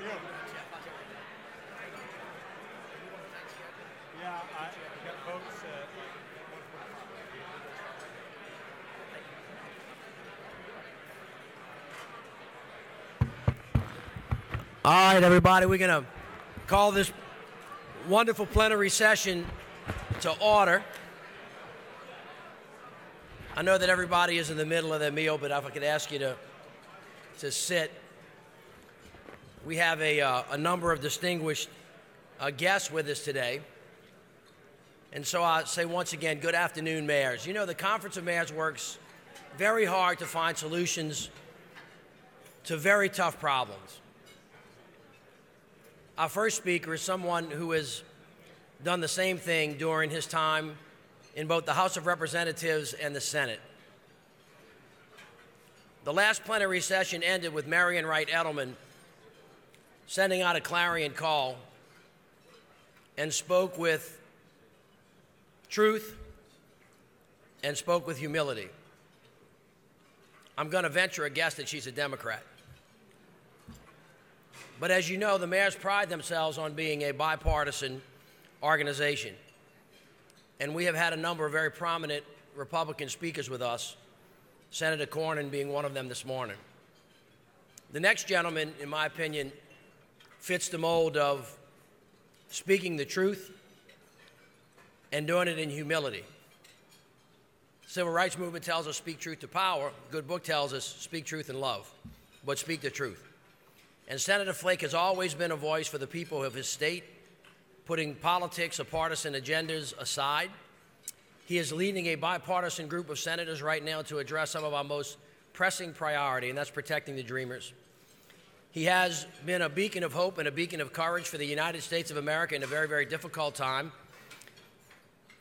you? Yeah, I got votes. All right, everybody, we're going to call this wonderful plenary session to order. I know that everybody is in the middle of their meal, but if I could ask you to sit. We have a number of distinguished guests with us today. And so I say once again, good afternoon, mayors. You know, the Conference of Mayors works very hard to find solutions to very tough problems. Our first speaker is someone who has done the same thing during his time in both the House of Representatives and the Senate. The last plenary session ended with Marian Wright Edelman sending out a clarion call and spoke with truth and spoke with humility. I'm going to venture a guess that she's a Democrat. But as you know, the mayors pride themselves on being a bipartisan organization. And we have had a number of very prominent Republican speakers with us, Senator Cornyn being one of them this morning. The next gentleman, in my opinion, fits the mold of speaking the truth and doing it in humility. The Civil Rights Movement tells us speak truth to power. The good book tells us speak truth in love, but speak the truth. And Senator Flake has always been a voice for the people of his state, putting politics or partisan agendas aside. He is leading a bipartisan group of senators right now to address some of our most pressing priority, and that's protecting the Dreamers. He has been a beacon of hope and a beacon of courage for the United States of America in a very, very difficult time,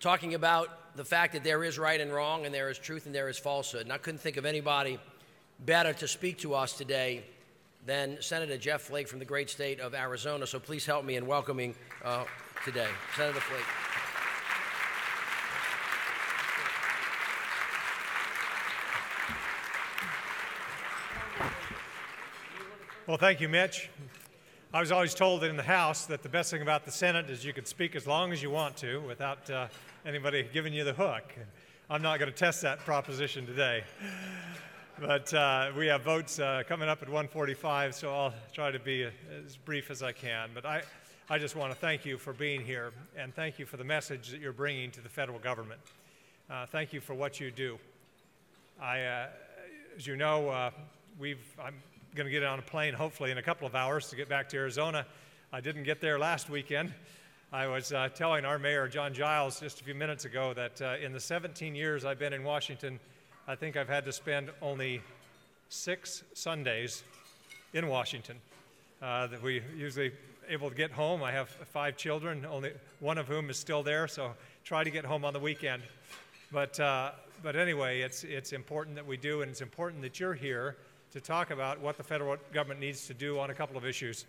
talking about the fact that there is right and wrong, and there is truth and there is falsehood. And I couldn't think of anybody better to speak to us today than Senator Jeff Flake from the great state of Arizona. So please help me in welcoming today, Senator Flake. Well, thank you, Mitch. I was always told that in the House that the best thing about the Senate is you could speak as long as you want to without anybody giving you the hook. I'm not going to test that proposition today. But we have votes coming up at 1:45, so I'll try to be as brief as I can. But I just want to thank you for being here, and thank you for the message that you're bringing to the federal government. Thank you for what you do. As you know, I'm going to get on a plane hopefully in a couple of hours to get back to Arizona. I didn't get there last weekend. I was telling our mayor, John Giles, just a few minutes ago that in the 17 years I've been in Washington, I think I've had to spend only 6 Sundays in Washington. That we usually able to get home. I have 5 children, only one of whom is still there, so try to get home on the weekend. But anyway, it's important that we do, and it's important that you're here to talk about what the federal government needs to do on a couple of issues.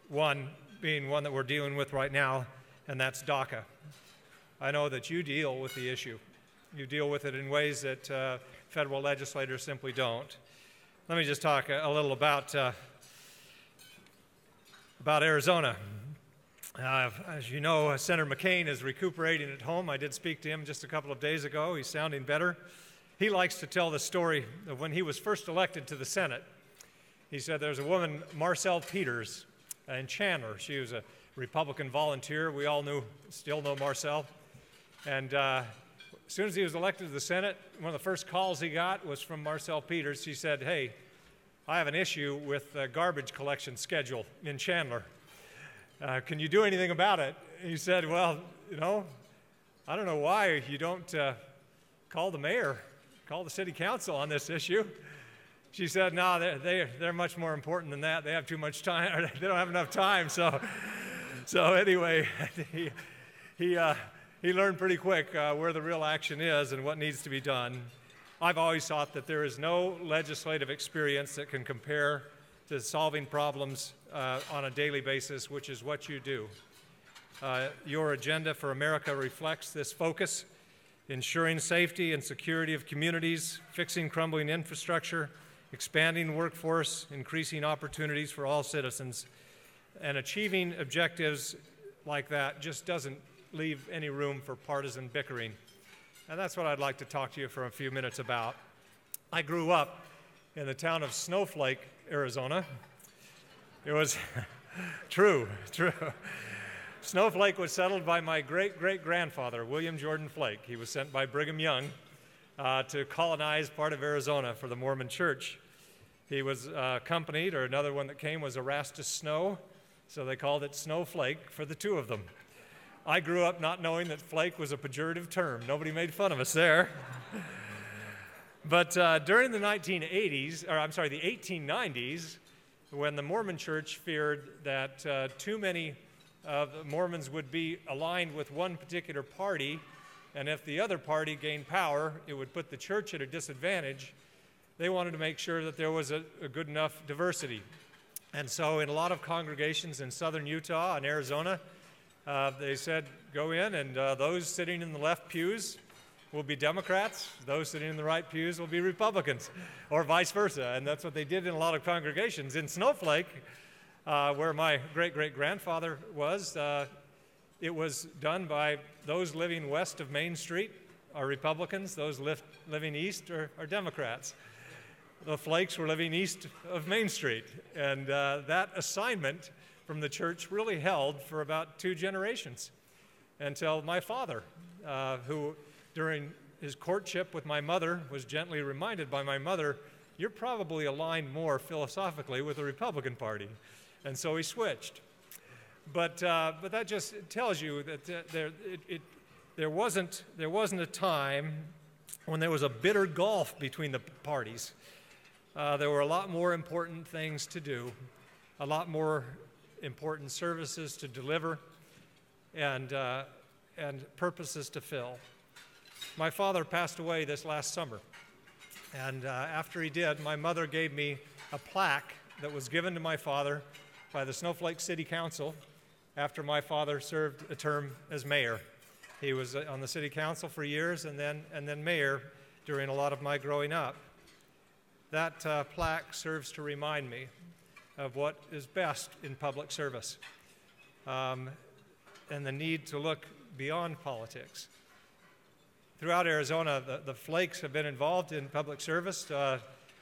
One being one that we're dealing with right now, and that's DACA. I know that you deal with the issue. You deal with it in ways that federal legislators simply don't. Let me just talk a little about Arizona. As you know, Senator McCain is recuperating at home. I did speak to him just a couple of days ago. He's sounding better. He likes to tell the story of when he was first elected to the Senate. He said there's a woman, Marcel Peters, in Chandler. She was a Republican volunteer. We all still know Marcel. And as soon as he was elected to the Senate, one of the first calls he got was from Marcel Peters. She said, "Hey, I have an issue with the garbage collection schedule in Chandler. Can you do anything about it?" He said, "Well, I don't know why you don't call the mayor, call the city council on this issue." She said, "No, they're much more important than that. They have too much time, or they don't have enough time." So anyway, he learned pretty quick where the real action is and what needs to be done. I've always thought that there is no legislative experience that can compare to solving problems on a daily basis, which is what you do. Your agenda for America reflects this focus, ensuring safety and security of communities, fixing crumbling infrastructure, expanding workforce, increasing opportunities for all citizens, and achieving objectives like that just doesn't leave any room for partisan bickering. And that's what I'd like to talk to you for a few minutes about. I grew up in the town of Snowflake, Arizona. It was true. Snowflake was settled by my great-great-grandfather, William Jordan Flake. He was sent by Brigham Young to colonize part of Arizona for the Mormon Church. He was accompanied, or another one that came was Erastus Snow, so they called it Snowflake for the two of them. I grew up not knowing that flake was a pejorative term. Nobody made fun of us there. But during the 1890s, when the Mormon Church feared that too many of the Mormons would be aligned with one particular party, and if the other party gained power, it would put the church at a disadvantage, they wanted to make sure that there was a good enough diversity. And so in a lot of congregations in southern Utah and Arizona, they said, go in, and those sitting in the left pews will be Democrats, those sitting in the right pews will be Republicans, or vice versa. And that's what they did in a lot of congregations. In Snowflake, where my great-great-grandfather was, it was done by those living west of Main Street are Republicans, those living east are Democrats. The Flakes were living east of Main Street, and that assignment from the church really held for about 2 generations until my father, who during his courtship with my mother was gently reminded by my mother, you're probably aligned more philosophically with the Republican Party. And so he switched. But that just tells you that there wasn't a time when there was a bitter gulf between the parties. There were a lot more important things to do, a lot more important services to deliver, and purposes to fill. My father passed away this last summer, and after he did, my mother gave me a plaque that was given to my father by the Snowflake City Council after my father served a term as mayor. He was on the city council for years and then mayor during a lot of my growing up. That plaque serves to remind me of what is best in public service and the need to look beyond politics. Throughout Arizona, the Flakes have been involved in public service.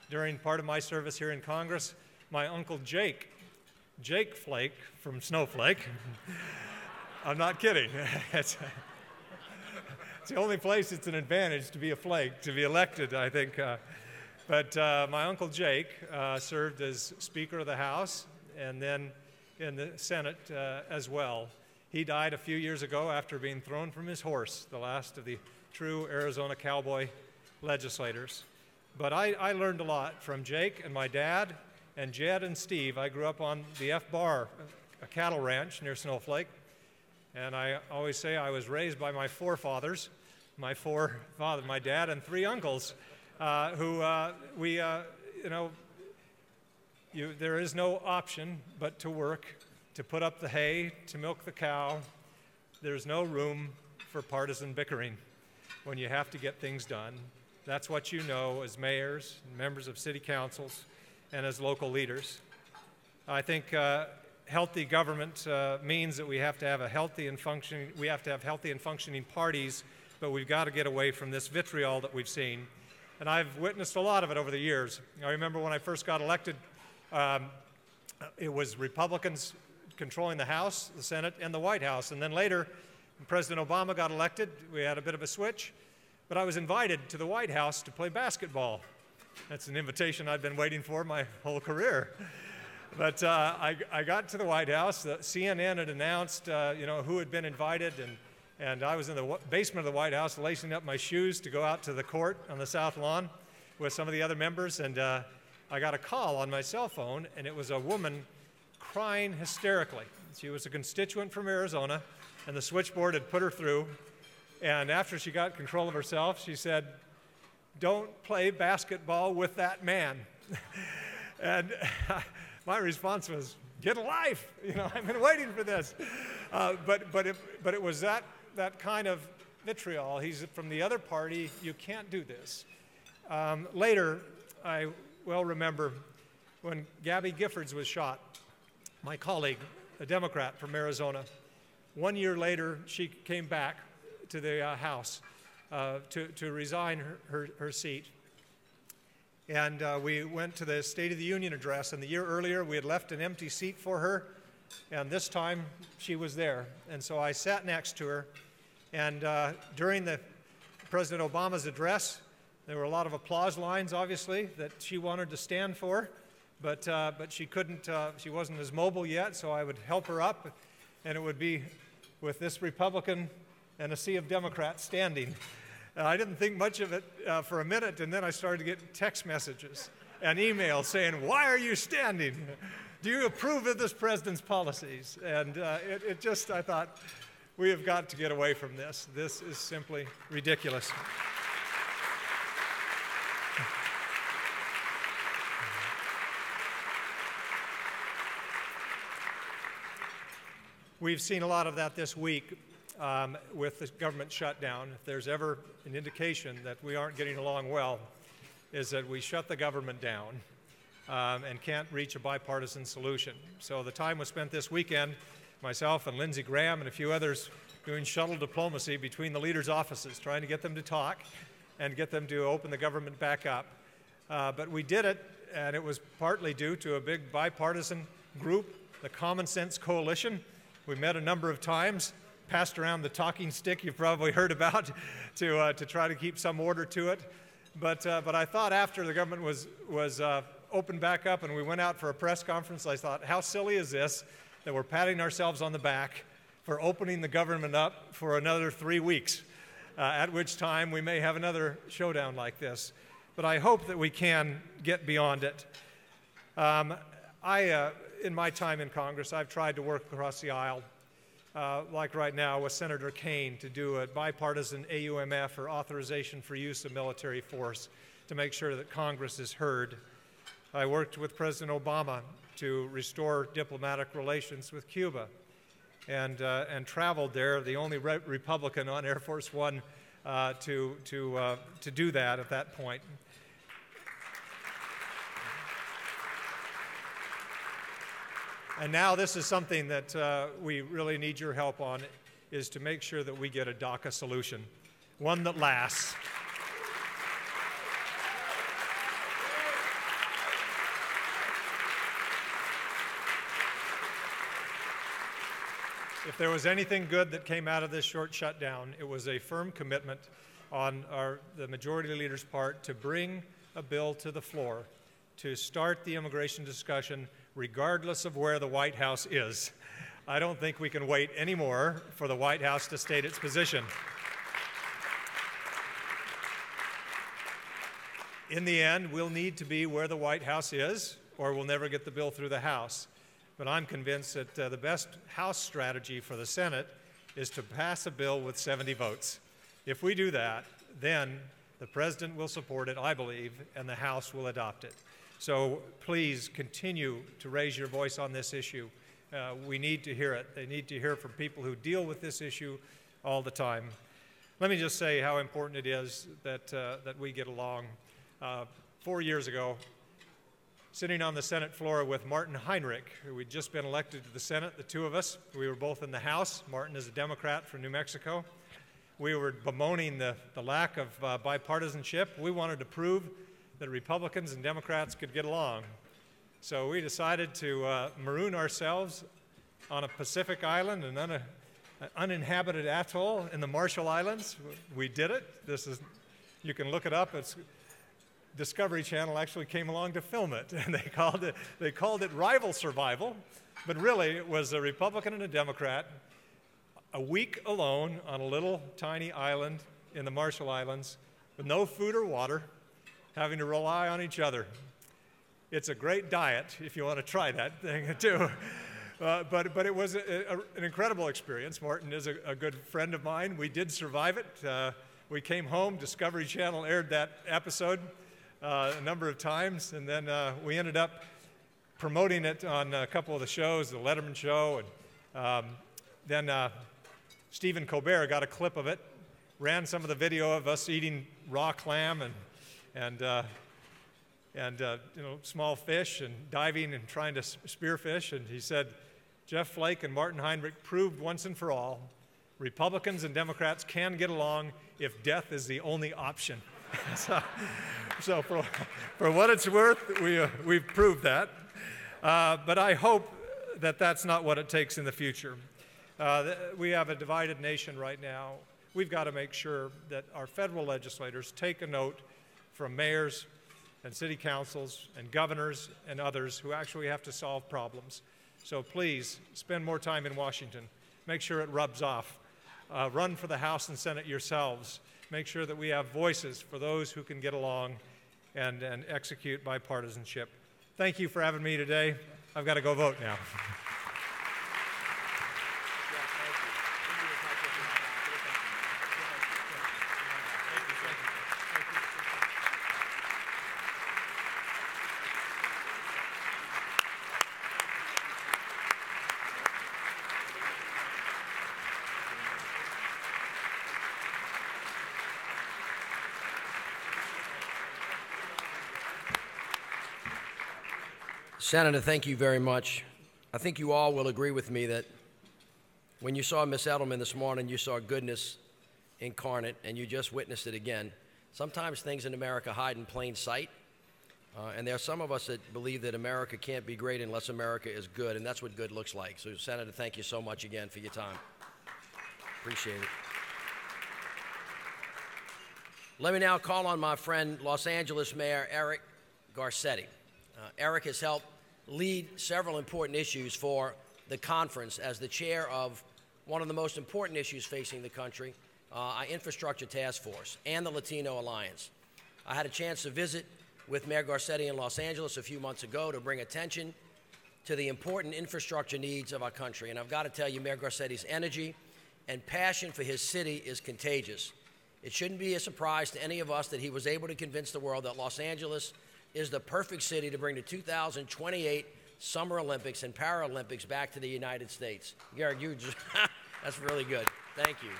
During part of my service here in Congress, my uncle Jake Flake from Snowflake, I'm not kidding. It's the only place it's an advantage to be a Flake, to be elected, I think. But my uncle Jake served as Speaker of the House and then in the Senate as well. He died a few years ago after being thrown from his horse, the last of the true Arizona cowboy legislators. But I learned a lot from Jake and my dad and Jed and Steve. I grew up on the F-Bar, a cattle ranch near Snowflake. And I always say I was raised by my forefathers, my dad and 3 uncles, there is no option but to work, to put up the hay, to milk the cow. There's no room for partisan bickering when you have to get things done. That's what you know as mayors, members of city councils, and as local leaders. I think healthy government means that we have to have healthy and functioning parties, but we've got to get away from this vitriol that we've seen. And I've witnessed a lot of it over the years. I remember when I first got elected, it was Republicans controlling the House, the Senate, and the White House. And then later, when President Obama got elected, we had a bit of a switch. But I was invited to the White House to play basketball. That's an invitation I'd been waiting for my whole career. But I got to the White House. CNN had announced, who had been invited, and I was in the basement of the White House lacing up my shoes to go out to the court on the South Lawn with some of the other members, and I got a call on my cell phone, and it was a woman crying hysterically. She was a constituent from Arizona, and the switchboard had put her through, and after she got control of herself, she said, "Don't play basketball with that man." And my response was, "Get a life! I've been waiting for this." But it was that kind of vitriol. He's from the other party. You can't do this. Later, I well remember when Gabby Giffords was shot, my colleague, a Democrat from Arizona. 1 year later, she came back to the House to resign her seat. And we went to the State of the Union address, and the year earlier we had left an empty seat for her, and this time she was there. And so I sat next to her, and during President Obama's address, there were a lot of applause lines, obviously, that she wanted to stand for, but she couldn't, she wasn't as mobile yet, so I would help her up, and it would be with this Republican and a sea of Democrats standing. I didn't think much of it for a minute, and then I started to get text messages and emails saying, "Why are you standing? Do you approve of this president's policies?" And it just, I thought, we have got to get away from this. This is simply ridiculous. We've seen a lot of that this week with the government shutdown. If there's ever an indication that we aren't getting along well, is that we shut the government down and can't reach a bipartisan solution. So the time was spent this weekend, myself and Lindsey Graham and a few others, doing shuttle diplomacy between the leaders' offices, trying to get them to talk and get them to open the government back up. But we did it, and it was partly due to a big bipartisan group, the Common Sense Coalition. We met a number of times, passed around the talking stick you've probably heard about to try to keep some order to it. But I thought after the government was opened back up and we went out for a press conference, I thought, how silly is this that we're patting ourselves on the back for opening the government up for another 3 weeks, at which time we may have another showdown like this. But I hope that we can get beyond it. In my time in Congress, I've tried to work across the aisle, like right now with Senator Kaine, to do a bipartisan AUMF, or authorization for use of military force, to make sure that Congress is heard. I worked with President Obama to restore diplomatic relations with Cuba, and traveled there, the only Republican on Air Force One to do that at that point. And now this is something that we really need your help on, is to make sure that we get a DACA solution, one that lasts. If there was anything good that came out of this short shutdown, it was a firm commitment on the majority leader's part to bring a bill to the floor to start the immigration discussion regardless of where the White House is. I don't think we can wait anymore for the White House to state its position. In the end, we'll need to be where the White House is, or we'll never get the bill through the House. But I'm convinced that the best House strategy for the Senate is to pass a bill with 70 votes. If we do that, then the President will support it, I believe, and the House will adopt it. So please continue to raise your voice on this issue. We need to hear it. They need to hear from people who deal with this issue all the time. Let me just say how important it is that we get along. 4 years ago, sitting on the Senate floor with Martin Heinrich, who we'd just been elected to the Senate, the two of us. We were both in the House. Martin is a Democrat from New Mexico. We were bemoaning the lack of bipartisanship. We wanted to prove that Republicans and Democrats could get along. So we decided to maroon ourselves on a Pacific island, an uninhabited atoll in the Marshall Islands. We did it. You can look it up. Discovery Channel actually came along to film it, and they called it rival survival, but really it was a Republican and a Democrat, a week alone on a little tiny island in the Marshall Islands with no food or water, having to rely on each other. It's a great diet if you want to try that thing too. But it was an incredible experience. Martin is a good friend of mine. We did survive it. We came home. Discovery Channel aired that episode a number of times, and then we ended up promoting it on a couple of the shows, the Letterman Show, and then Stephen Colbert got a clip of it, ran some of the video of us eating raw clam, and and small fish and diving and trying to spear fish. And he said, Jeff Flake and Martin Heinrich proved once and for all, Republicans and Democrats can get along if death is the only option. so for what it's worth, we've proved that. But I hope that that's not what it takes in the future. We have a divided nation right now. We've got to make sure that our federal legislators take a note from mayors and city councils and governors and others who actually have to solve problems. So please spend more time in Washington. Make sure it rubs off. Run for the House and Senate yourselves. Make sure that we have voices for those who can get along and execute bipartisanship. Thank you for having me today. I've got to go vote now. Senator, thank you very much. I think you all will agree with me that when you saw Miss Edelman this morning, you saw goodness incarnate, and you just witnessed it again. Sometimes things in America hide in plain sight, and there are some of us that believe that America can't be great unless America is good, and that's what good looks like. So, Senator, thank you so much again for your time. Appreciate it. Let me now call on my friend, Los Angeles Mayor Eric Garcetti. Eric has helped lead several important issues for the conference as the chair of one of the most important issues facing the country, our infrastructure task force and the Latino Alliance. I had a chance to visit with Mayor Garcetti in Los Angeles a few months ago to bring attention to the important infrastructure needs of our country. And I've got to tell you, Mayor Garcetti's energy and passion for his city is contagious. It shouldn't be a surprise to any of us that he was able to convince the world that Los Angeles is the perfect city to bring the 2028 Summer Olympics and Paralympics back to the United States. Garrett, that's really good. Thank you.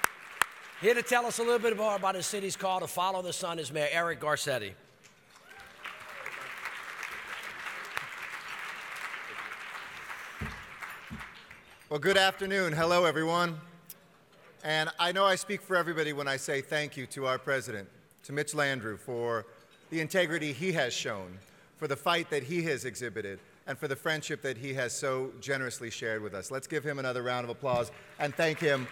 Here to tell us a little bit more about his city's call to follow the sun is Mayor Eric Garcetti. Well, good afternoon. Hello, everyone. And I know I speak for everybody when I say thank you to our president, to Mitch Landrieu, for the integrity he has shown, for the fight that he has exhibited, and for the friendship that he has so generously shared with us. Let's give him another round of applause and thank him,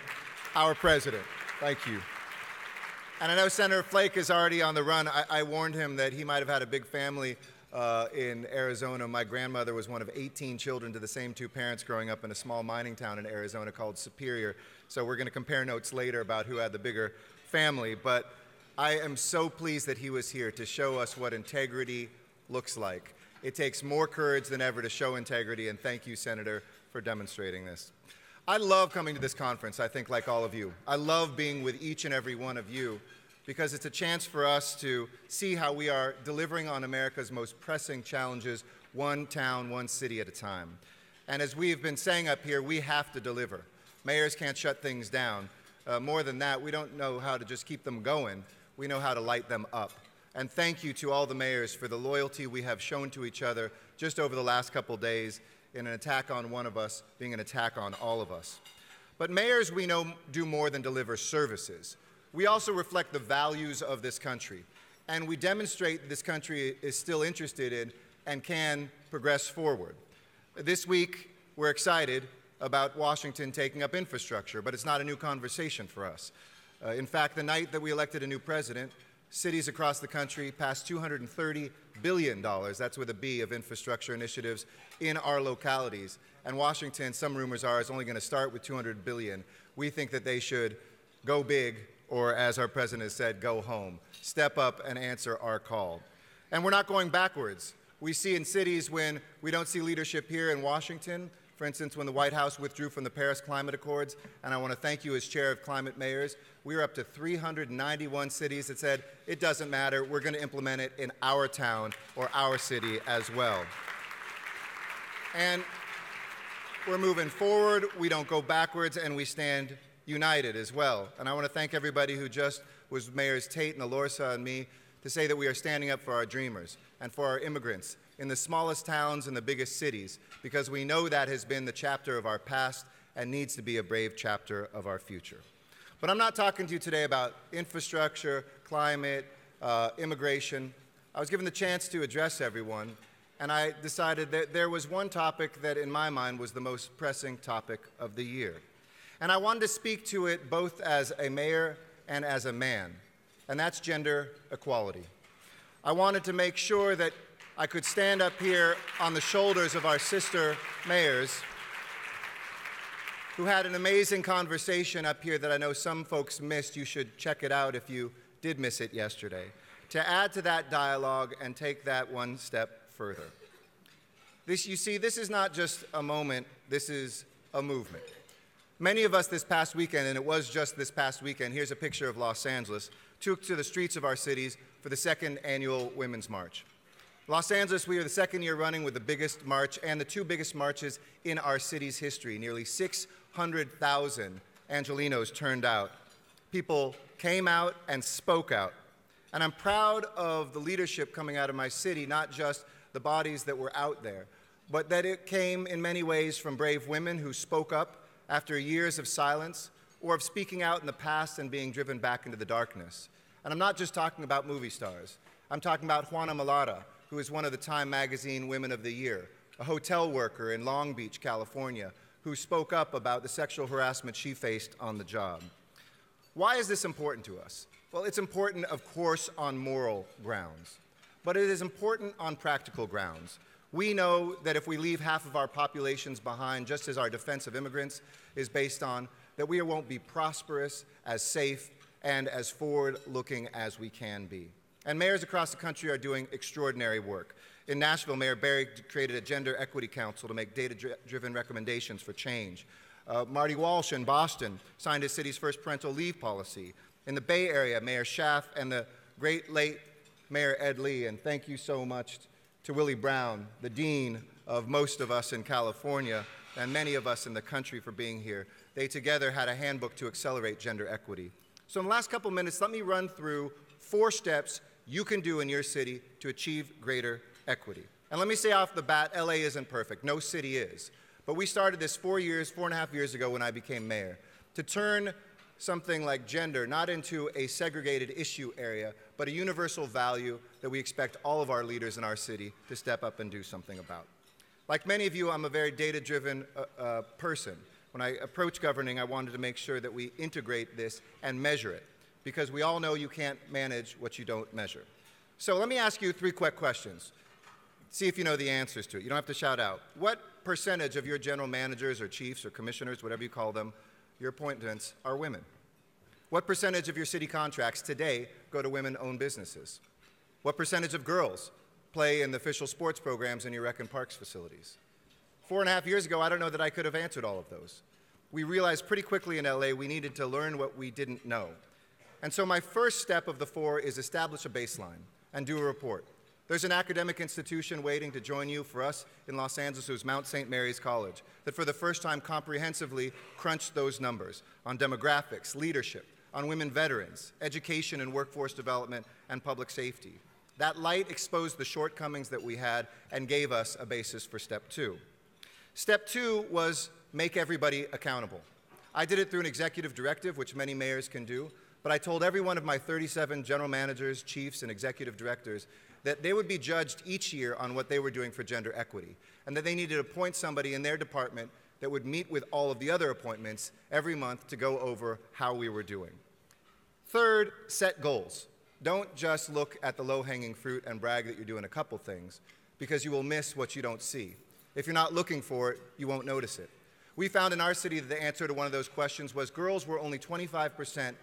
our president. Thank you. And I know Senator Flake is already on the run. I warned him that he might have had a big family in Arizona. My grandmother was one of 18 children to the same two parents growing up in a small mining town in Arizona called Superior. So we're going to compare notes later about who had the bigger family. But I am so pleased that he was here to show us what integrity looks like. It takes more courage than ever to show integrity, and thank you, Senator, for demonstrating this. I love coming to this conference, I think, like all of you. I love being with each and every one of you because it's a chance for us to see how we are delivering on America's most pressing challenges, one town, one city at a time. And as we've been saying up here, we have to deliver. Mayors can't shut things down. More than that, we don't know how to just keep them going. We know how to light them up. And thank you to all the mayors for the loyalty we have shown to each other just over the last couple days in an attack on one of us being an attack on all of us. But mayors, we know, do more than deliver services. We also reflect the values of this country. And we demonstrate that this country is still interested in and can progress forward. This week, we're excited about Washington taking up infrastructure, but it's not a new conversation for us. In fact, the night that we elected a new president, cities across the country passed $230 billion, that's with a B, of infrastructure initiatives in our localities. And Washington, some rumors are, is only going to start with $200 billion. We think that they should go big, or as our president has said, go home. Step up and answer our call. And we're not going backwards. We see in cities when we don't see leadership here in Washington, for instance, when the White House withdrew from the Paris Climate Accords, and I want to thank you as chair of Climate Mayors, we were up to 391 cities that said, it doesn't matter, we're going to implement it in our town or our city as well. And we're moving forward, we don't go backwards, and we stand united as well. And I want to thank everybody who just was Mayors Tate and Alorsa and me to say that we are standing up for our dreamers and for our immigrants in the smallest towns and the biggest cities, because we know that has been the chapter of our past and needs to be a brave chapter of our future. But I'm not talking to you today about infrastructure, climate, immigration. I was given the chance to address everyone, and I decided that there was one topic that in my mind was the most pressing topic of the year. And I wanted to speak to it both as a mayor and as a man, and that's gender equality. I wanted to make sure that I could stand up here on the shoulders of our sister mayors who had an amazing conversation up here that I know some folks missed. You should check it out if you did miss it yesterday, to add to that dialogue and take that one step further. You see, this is not just a moment, this is a movement. Many of us this past weekend, and it was just this past weekend, here's a picture of Los Angeles, took to the streets of our cities for the second annual Women's March. Los Angeles, we are the second year running with the biggest march and the two biggest marches in our city's history. Nearly 600,000 Angelinos turned out. People came out and spoke out. And I'm proud of the leadership coming out of my city, not just the bodies that were out there, but that it came in many ways from brave women who spoke up after years of silence or of speaking out in the past and being driven back into the darkness. And I'm not just talking about movie stars. I'm talking about Juana Malata, who is one of the Time Magazine Women of the Year, a hotel worker in Long Beach, California, who spoke up about the sexual harassment she faced on the job. Why is this important to us? Well, it's important, of course, on moral grounds, but it is important on practical grounds. We know that if we leave half of our populations behind, just as our defense of immigrants is based on, that we won't be prosperous, as safe, and as forward-looking as we can be. And mayors across the country are doing extraordinary work. In Nashville, Mayor Berry created a gender equity council to make data-driven recommendations for change. Marty Walsh in Boston signed his city's first parental leave policy. In the Bay Area, Mayor Schaaf and the great late Mayor Ed Lee, and thank you so much to Willie Brown, the dean of most of us in California and many of us in the country, for being here. They together had a handbook to accelerate gender equity. So in the last couple minutes, let me run through 4 steps you can do in your city to achieve greater equity. And let me say off the bat, LA isn't perfect. No city is. But we started this 4.5 years ago when I became mayor, to turn something like gender not into a segregated issue area, but a universal value that we expect all of our leaders in our city to step up and do something about. Like many of you, I'm a very data-driven person. When I approach governing, I wanted to make sure that we integrate this and measure it, because we all know you can't manage what you don't measure. So let me ask you 3 quick questions. See if you know the answers to it. You don't have to shout out. What percentage of your general managers or chiefs or commissioners, whatever you call them, your appointments, are women? What percentage of your city contracts today go to women-owned businesses? What percentage of girls play in the official sports programs in your rec and parks facilities? 4.5 years ago, I don't know that I could have answered all of those. We realized pretty quickly in LA we needed to learn what we didn't know. And so my first step of the 4 is establish a baseline and do a report. There's an academic institution waiting to join you. For us in Los Angeles, it was Mount St. Mary's College, that for the first time comprehensively crunched those numbers on demographics, leadership, on women veterans, education and workforce development, and public safety. That light exposed the shortcomings that we had and gave us a basis for step 2. Step 2 was make everybody accountable. I did it through an executive directive, which many mayors can do, but I told every one of my 37 general managers, chiefs, and executive directors that they would be judged each year on what they were doing for gender equity, and that they needed to appoint somebody in their department that would meet with all of the other appointments every month to go over how we were doing. Third, set goals. Don't just look at the low-hanging fruit and brag that you're doing a couple things, because you will miss what you don't see. If you're not looking for it, you won't notice it. We found in our city that the answer to one of those questions was girls were only 25%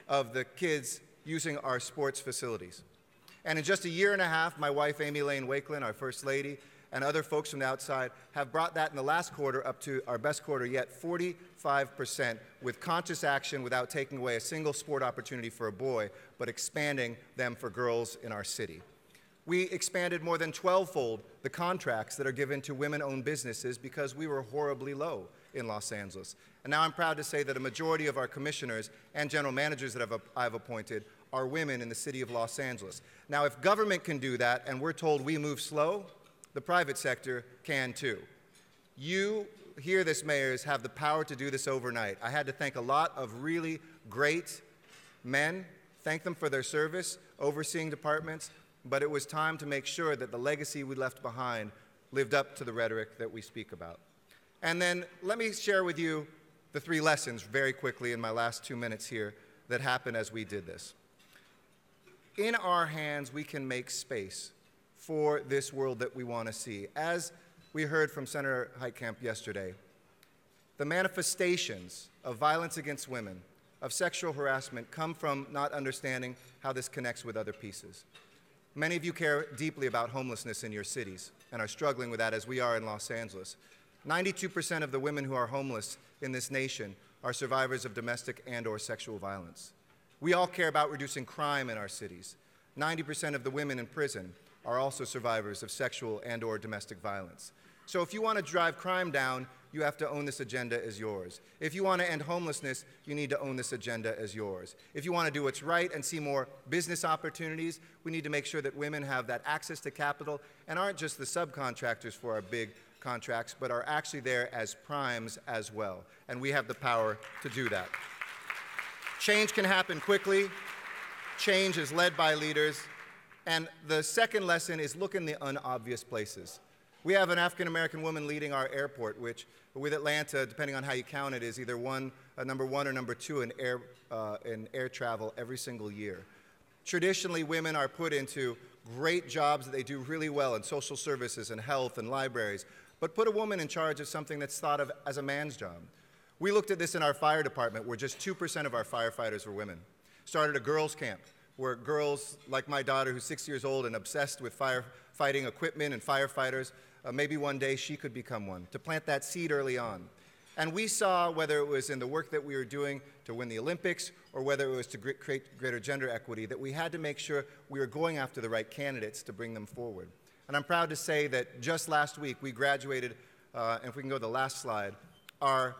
of the kids using our sports facilities. And in just 1.5 years, my wife, Amy Lane Wakeland, our First Lady, and other folks from the outside have brought that in the last quarter up to our best quarter yet, 45%, with conscious action without taking away a single sport opportunity for a boy, but expanding them for girls in our city. We expanded more than 12-fold the contracts that are given to women-owned businesses because we were horribly low in Los Angeles. And now I'm proud to say that a majority of our commissioners and general managers that I've appointed are women in the city of Los Angeles. Now, if government can do that and we're told we move slow, the private sector can too. You here, this mayors, have the power to do this overnight. I had to thank a lot of really great men, thank them for their service, overseeing departments, but it was time to make sure that the legacy we left behind lived up to the rhetoric that we speak about. And then let me share with you the 3 lessons very quickly in my last 2 minutes here that happened as we did this. In our hands, we can make space for this world that we want to see. As we heard from Senator Heitkamp yesterday, the manifestations of violence against women, of sexual harassment, come from not understanding how this connects with other pieces. Many of you care deeply about homelessness in your cities and are struggling with that, as we are in Los Angeles. 92% of the women who are homeless in this nation are survivors of domestic and/or sexual violence. We all care about reducing crime in our cities. 90% of the women in prison are also survivors of sexual and/or domestic violence. So if you want to drive crime down, you have to own this agenda as yours. If you want to end homelessness, you need to own this agenda as yours. If you want to do what's right and see more business opportunities, we need to make sure that women have that access to capital and aren't just the subcontractors for our big contracts, but are actually there as primes as well. And we have the power to do that. Change can happen quickly. Change is led by leaders. And the second lesson is look in the unobvious places. We have an African-American woman leading our airport, which with Atlanta, depending on how you count it, is either number one or number 2 in air travel every single year. Traditionally, women are put into great jobs that they do really well in social services and health and libraries, but put a woman in charge of something that's thought of as a man's job. We looked at this in our fire department, where just 2% of our firefighters were women. Started a girls' camp, where girls like my daughter, who's 6 years old and obsessed with firefighting equipment and firefighters, maybe one day she could become one, to plant that seed early on. And we saw, whether it was in the work that we were doing to win the Olympics or whether it was to create greater gender equity, that we had to make sure we were going after the right candidates to bring them forward. And I'm proud to say that just last week we graduated, and if we can go to the last slide, our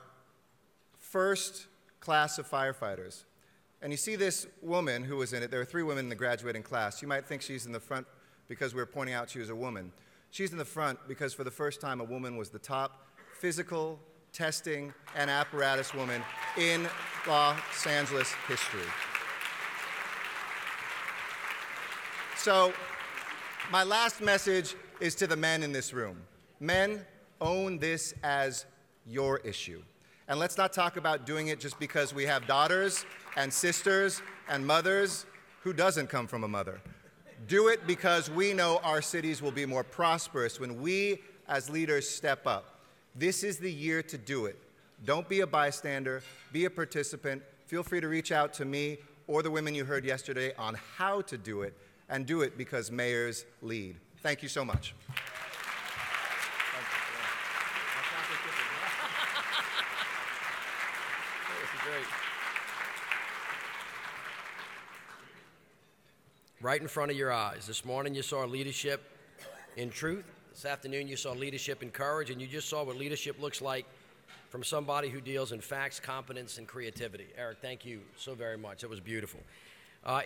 first class of firefighters. And you see this woman who was in it. There were 3 women in the graduating class. You might think she's in the front because we were pointing out she was a woman. She's in the front because for the first time a woman was the top physical, testing, and apparatus woman in Los Angeles history. So my last message is to the men in this room. Men, own this as your issue. And let's not talk about doing it just because we have daughters and sisters and mothers. Who doesn't come from a mother? Do it because we know our cities will be more prosperous when we, as leaders, step up. This is the year to do it. Don't be a bystander. Be a participant. Feel free to reach out to me or the women you heard yesterday on how to do it, and do it because mayors lead. Thank you so much. Right in front of your eyes. This morning you saw leadership in truth. This afternoon you saw leadership in courage, and you just saw what leadership looks like from somebody who deals in facts, competence, and creativity. Eric, thank you so very much. It was beautiful.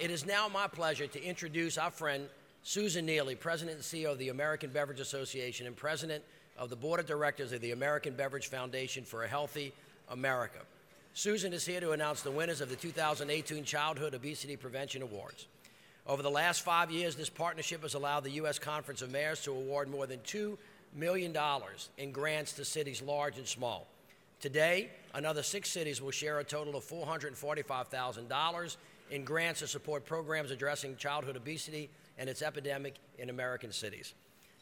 It is now my pleasure to introduce our friend Susan Neely, President and CEO of the American Beverage Association and President of the Board of Directors of the American Beverage Foundation for a Healthy America. Susan is here to announce the winners of the 2018 Childhood Obesity Prevention Awards. Over the last 5 years, this partnership has allowed the U.S. Conference of Mayors to award more than $2 million in grants to cities large and small. Today, another 6 cities will share a total of $445,000 in grants to support programs addressing childhood obesity and its epidemic in American cities.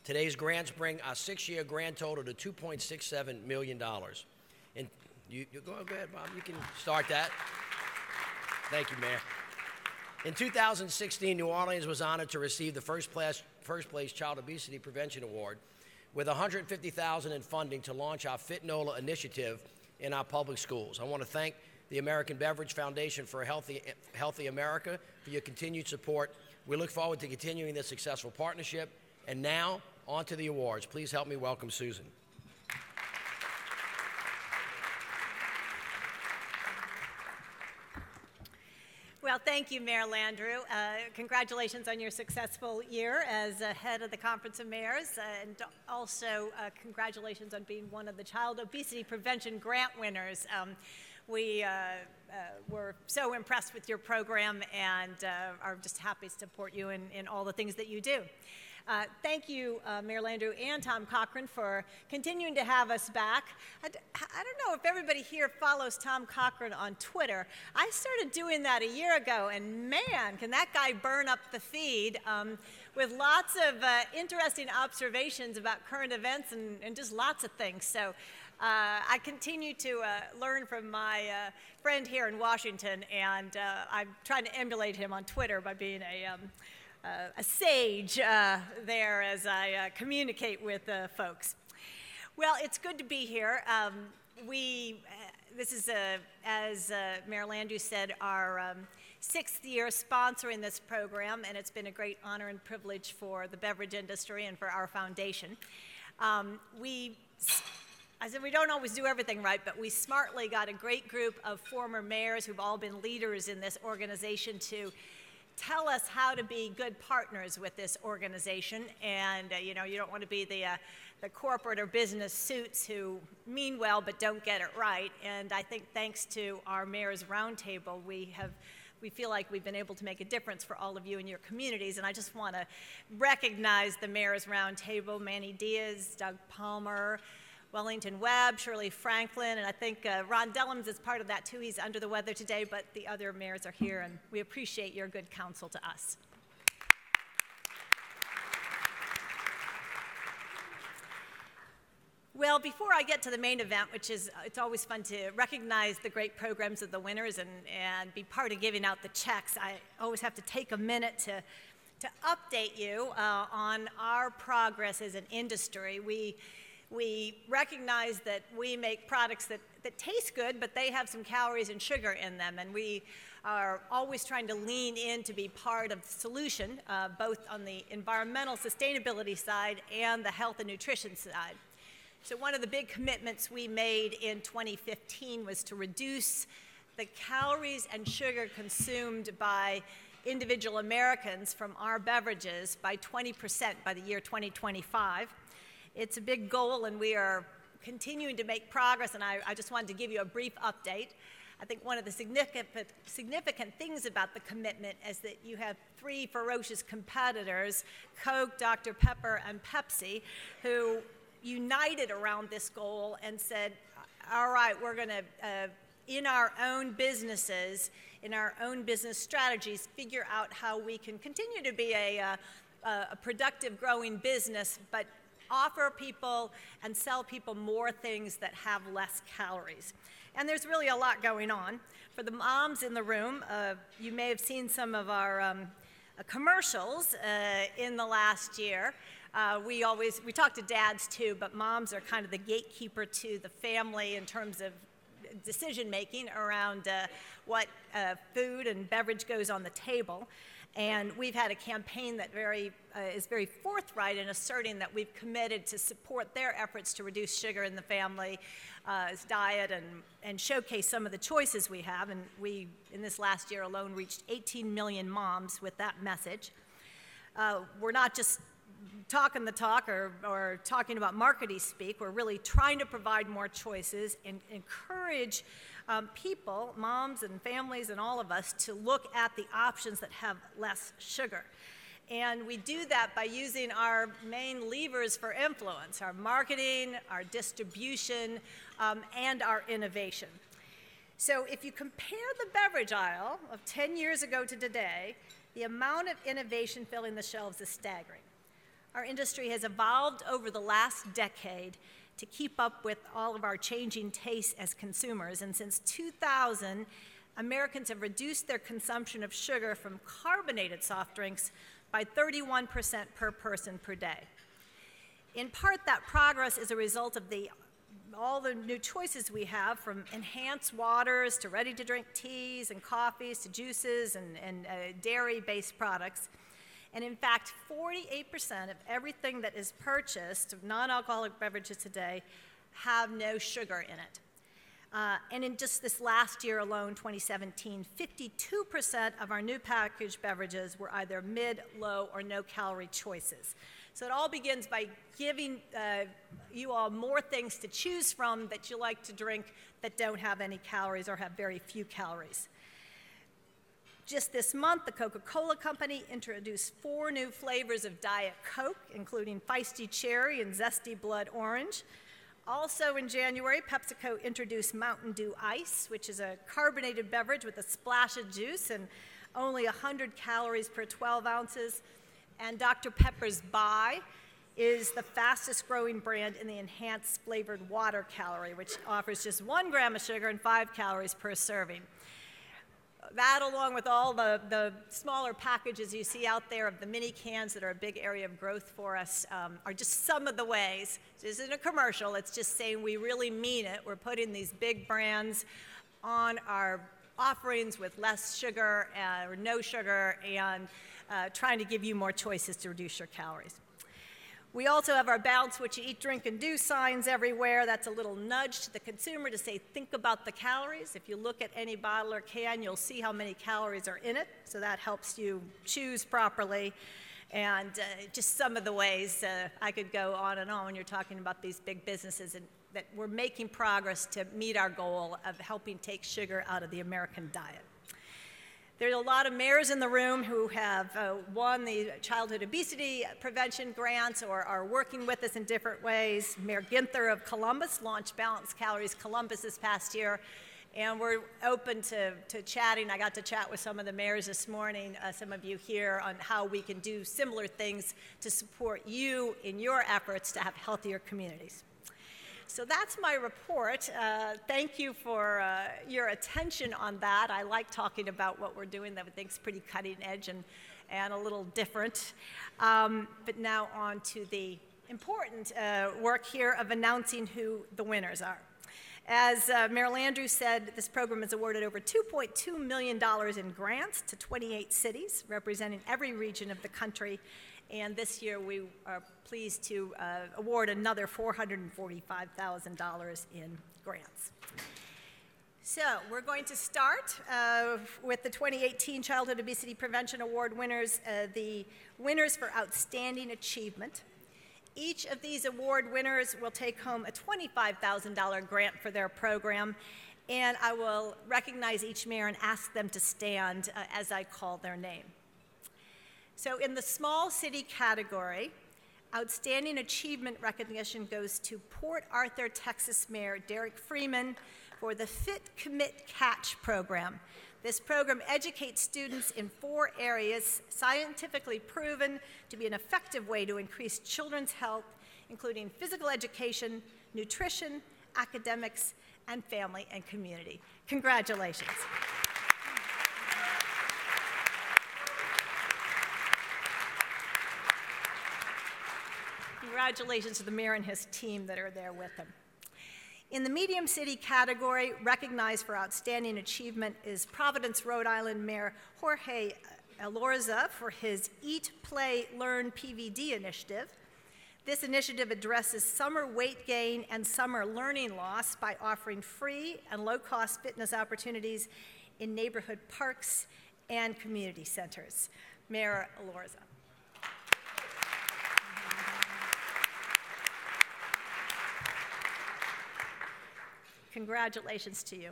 Today's grants bring our 6-year grand total to $2.67 million. And go ahead, Bob, you can start that. Thank you, Mayor. In 2016, New Orleans was honored to receive the first place Child Obesity Prevention Award with $150,000 in funding to launch our Fit NOLA initiative in our public schools. I want to thank the American Beverage Foundation for a Healthy America for your continued support. We look forward to continuing this successful partnership. And now, on to the awards. Please help me welcome Susan. Well, thank you, Mayor Landrieu. Congratulations on your successful year as head of the Conference of Mayors, and also congratulations on being one of the Child Obesity Prevention Grant winners. We were so impressed with your program and are just happy to support you in all the things that you do. Thank you, Mayor Landrieu and Tom Cochran, for continuing to have us back. I don't know if everybody here follows Tom Cochran on Twitter. I started doing that a year ago, and man, can that guy burn up the feed with lots of interesting observations about current events and just lots of things. So I continue to learn from my friend here in Washington, and I'm trying to emulate him on Twitter by being a sage there as I communicate with folks. Well, it's good to be here. This is, as Mayor Landrieu said, our 6th year sponsoring this program, and it's been a great honor and privilege for the beverage industry and for our foundation. I said we don't always do everything right, but we smartly got a great group of former mayors who've all been leaders in this organization to tell us how to be good partners with this organization. And you don't want to be the corporate or business suits who mean well but don't get it right. And I think thanks to our Mayor's Roundtable, we feel like we've been able to make a difference for all of you in your communities. And I just want to recognize the Mayor's Roundtable: Manny Diaz, Doug Palmer, Wellington Webb, Shirley Franklin, and I think Ron Dellums is part of that too. He's under the weather today, but the other mayors are here, and we appreciate your good counsel to us. Well, before I get to the main event, which is, it's always fun to recognize the great programs of the winners and be part of giving out the checks, I always have to take a minute to update you on our progress as an industry. We recognize that we make products that taste good, but they have some calories and sugar in them, and we are always trying to lean in to be part of the solution, both on the environmental sustainability side and the health and nutrition side. So one of the big commitments we made in 2015 was to reduce the calories and sugar consumed by individual Americans from our beverages by 20% by the year 2025. It's a big goal, and we are continuing to make progress, and I just wanted to give you a brief update. I think one of the significant things about the commitment is that you have 3 ferocious competitors, Coke, Dr. Pepper, and Pepsi, who united around this goal and said, all right, we're going to, in our own businesses, in our own business strategies, figure out how we can continue to be a productive, growing business, but offer people and sell people more things that have less calories. And there's really a lot going on. For the moms in the room, you may have seen some of our commercials in the last year. We talk to dads too, but moms are kind of the gatekeeper to the family in terms of decision making around what food and beverage goes on the table. And we've had a campaign that is very forthright in asserting that we've committed to support their efforts to reduce sugar in the family's diet and showcase some of the choices we have. And we, in this last year alone, reached 18 million moms with that message. We're not just talking the talk or talking about marketing speak. We're really trying to provide more choices and encourage people, moms and families and all of us, to look at the options that have less sugar. And we do that by using our main levers for influence: our marketing, our distribution, and our innovation. So if you compare the beverage aisle of 10 years ago to today, the amount of innovation filling the shelves is staggering. Our industry has evolved over the last decade to keep up with all of our changing tastes as consumers. And since 2000, Americans have reduced their consumption of sugar from carbonated soft drinks by 31% per person per day. In part, that progress is a result of all the new choices we have, from enhanced waters to ready-to-drink teas and coffees to juices and dairy-based products. And in fact, 48% of everything that is purchased of non-alcoholic beverages today have no sugar in it. And in just this last year alone, 2017, 52% of our new packaged beverages were either mid, low, or no-calorie choices. So it all begins by giving you all more things to choose from that you like to drink that don't have any calories or have very few calories. Just this month, the Coca-Cola Company introduced 4 new flavors of Diet Coke, including Feisty Cherry and Zesty Blood Orange. Also in January, PepsiCo introduced Mountain Dew Ice, which is a carbonated beverage with a splash of juice and only 100 calories per 12 ounces. And Dr. Pepper's Bai is the fastest growing brand in the enhanced flavored water calorie, which offers just 1 gram of sugar and 5 calories per serving. That, along with all the smaller packages you see out there of the mini cans that are a big area of growth for us, are just some of the ways. This isn't a commercial, it's just saying we really mean it. We're putting these big brands on our offerings with less sugar or no sugar and trying to give you more choices to reduce your calories. We also have our balance what you eat, drink, and do signs everywhere. That's a little nudge to the consumer to say, think about the calories. If you look at any bottle or can, you'll see how many calories are in it, so that helps you choose properly. And just some of the ways, I could go on and on when you're talking about these big businesses and that we're making progress to meet our goal of helping take sugar out of the American diet. There's a lot of mayors in the room who have won the childhood obesity prevention grants or are working with us in different ways. Mayor Ginther of Columbus launched Balanced Calories Columbus this past year, and we're open to chatting. I got to chat with some of the mayors this morning, some of you here, on how we can do similar things to support you in your efforts to have healthier communities. So that's my report. Thank you for your attention on that. I like talking about what we're doing that I think is pretty cutting edge and a little different. But now on to the important work here of announcing who the winners are. As Mayor Landrieu said, this program has awarded over $2.2 million in grants to 28 cities, representing every region of the country. And this year, we are pleased to award another $445,000 in grants. So we're going to start with the 2018 Childhood Obesity Prevention Award winners, the winners for outstanding achievement. Each of these award winners will take home a $25,000 grant for their program, and I will recognize each mayor and ask them to stand as I call their name. So in the small city category, outstanding achievement recognition goes to Port Arthur, Texas Mayor Derek Freeman for the Fit, Commit, Catch program. This program educates students in 4 areas scientifically proven to be an effective way to increase children's health, including physical education, nutrition, academics, and family and community. Congratulations. Congratulations to the mayor and his team that are there with him. In the medium city category, recognized for outstanding achievement is Providence, Rhode Island Mayor Jorge Elorza for his Eat, Play, Learn PVD initiative. This initiative addresses summer weight gain and summer learning loss by offering free and low-cost fitness opportunities in neighborhood parks and community centers. Mayor Elorza. Congratulations to you.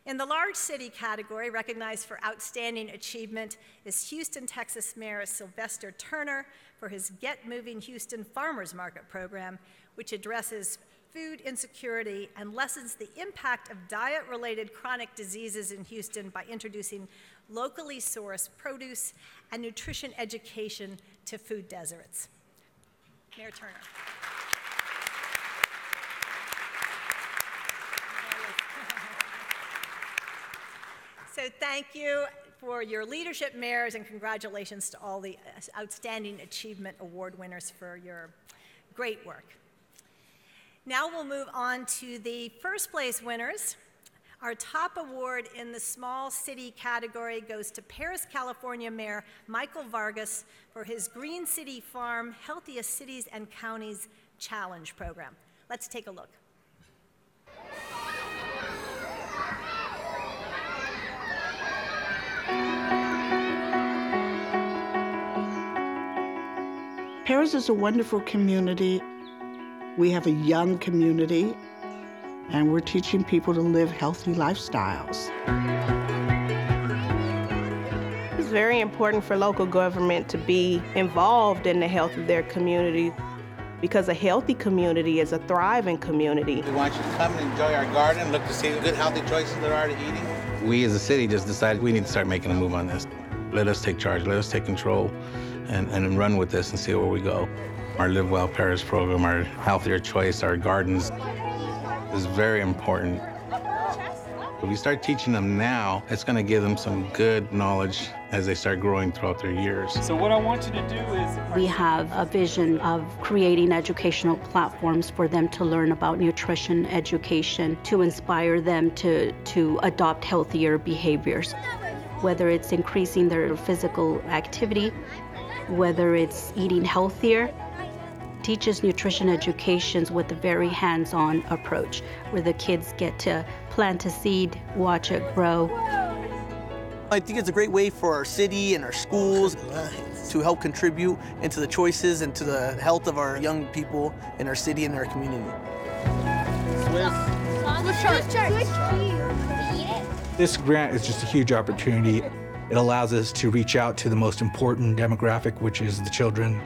In the large city category, recognized for outstanding achievement is Houston, Texas Mayor Sylvester Turner for his Get Moving Houston Farmers Market program, which addresses food insecurity and lessens the impact of diet-related chronic diseases in Houston by introducing locally sourced produce and nutrition education to food deserts. Mayor Turner. So thank you for your leadership, mayors, and congratulations to all the Outstanding Achievement Award winners for your great work. Now we'll move on to the first place winners. Our top award in the small city category goes to Paris, California Mayor Michael Vargas for his Green City Farm Healthiest Cities and Counties Challenge program. Let's take a look. Paris is a wonderful community. We have a young community, and we're teaching people to live healthy lifestyles. It's very important for local government to be involved in the health of their community, because a healthy community is a thriving community. We want you to come and enjoy our garden, look to see the good healthy choices there are to eating. We as a city just decided we need to start making a move on this. Let us take charge, let us take control and run with this and see where we go. Our Live Well Paris program, our healthier choice, our gardens is very important. If we start teaching them now, it's going to give them some good knowledge as they start growing throughout their years. So what I want you to do is... We have a vision of creating educational platforms for them to learn about nutrition education, to inspire them to adopt healthier behaviors, whether it's increasing their physical activity, whether it's eating healthier. Teaches nutrition educations with a very hands-on approach, where the kids get to plant a seed, watch it grow. I think it's a great way for our city and our schools to help contribute into the choices and to the health of our young people in our city and our community. This grant is just a huge opportunity. It allows us to reach out to the most important demographic, which is the children.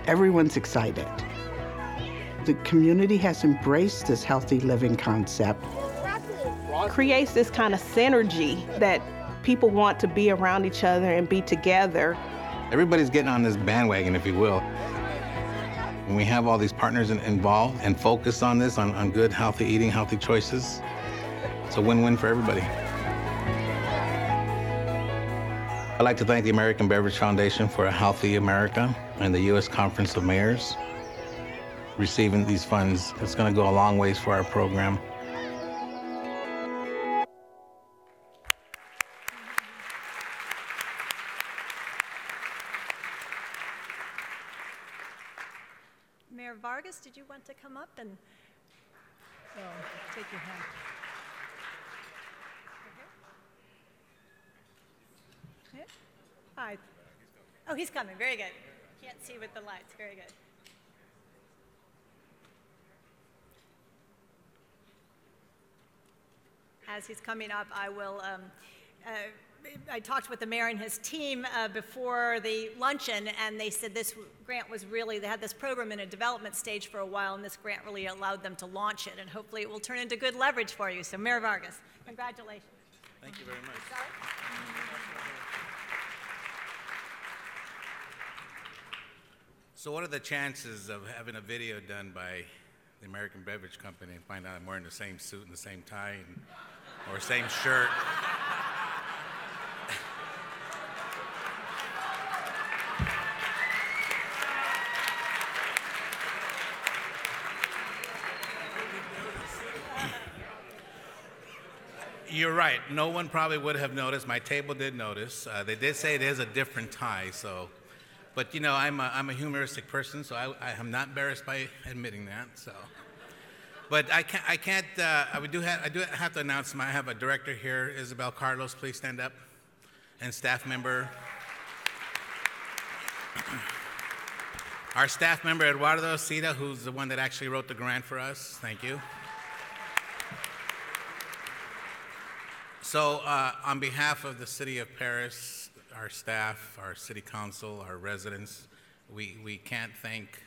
Everyone's excited. The community has embraced this healthy living concept. Creates this kind of synergy that people want to be around each other and be together. Everybody's getting on this bandwagon, if you will. When we have all these partners involved and focused on this, on good, healthy eating, healthy choices, it's a win-win for everybody. I'd like to thank the American Beverage Foundation for a Healthy America and the U.S. Conference of Mayors. Receiving these funds, it's going to go a long ways for our program. Mayor Vargas, did you want to come up and take your hand? Okay. Hi. Oh, he's coming. Very good. Can't see with the lights. Very good. As he's coming up, I will. I talked with the mayor and his team before the luncheon, and they said this grant was really, they had this program in a development stage for a while, and this grant really allowed them to launch it, and hopefully it will turn into good leverage for you. So, Mayor Vargas, congratulations. Thank you very much. So what are the chances of having a video done by the American Beverage Company and find out I'm wearing the same suit and the same tie or same shirt? You're right. No one probably would have noticed. My table did notice. They did say it is a different tie, so... But you know, I'm a humoristic person, so I am not embarrassed by admitting that. So, but I do have to announce. I have a director here, Isabel Carlos. Please stand up, and staff member. Our staff member Eduardo Cida, who's the one that actually wrote the grant for us. Thank you. So, on behalf of the City of Paris, our staff, our city council, our residents, we can't thank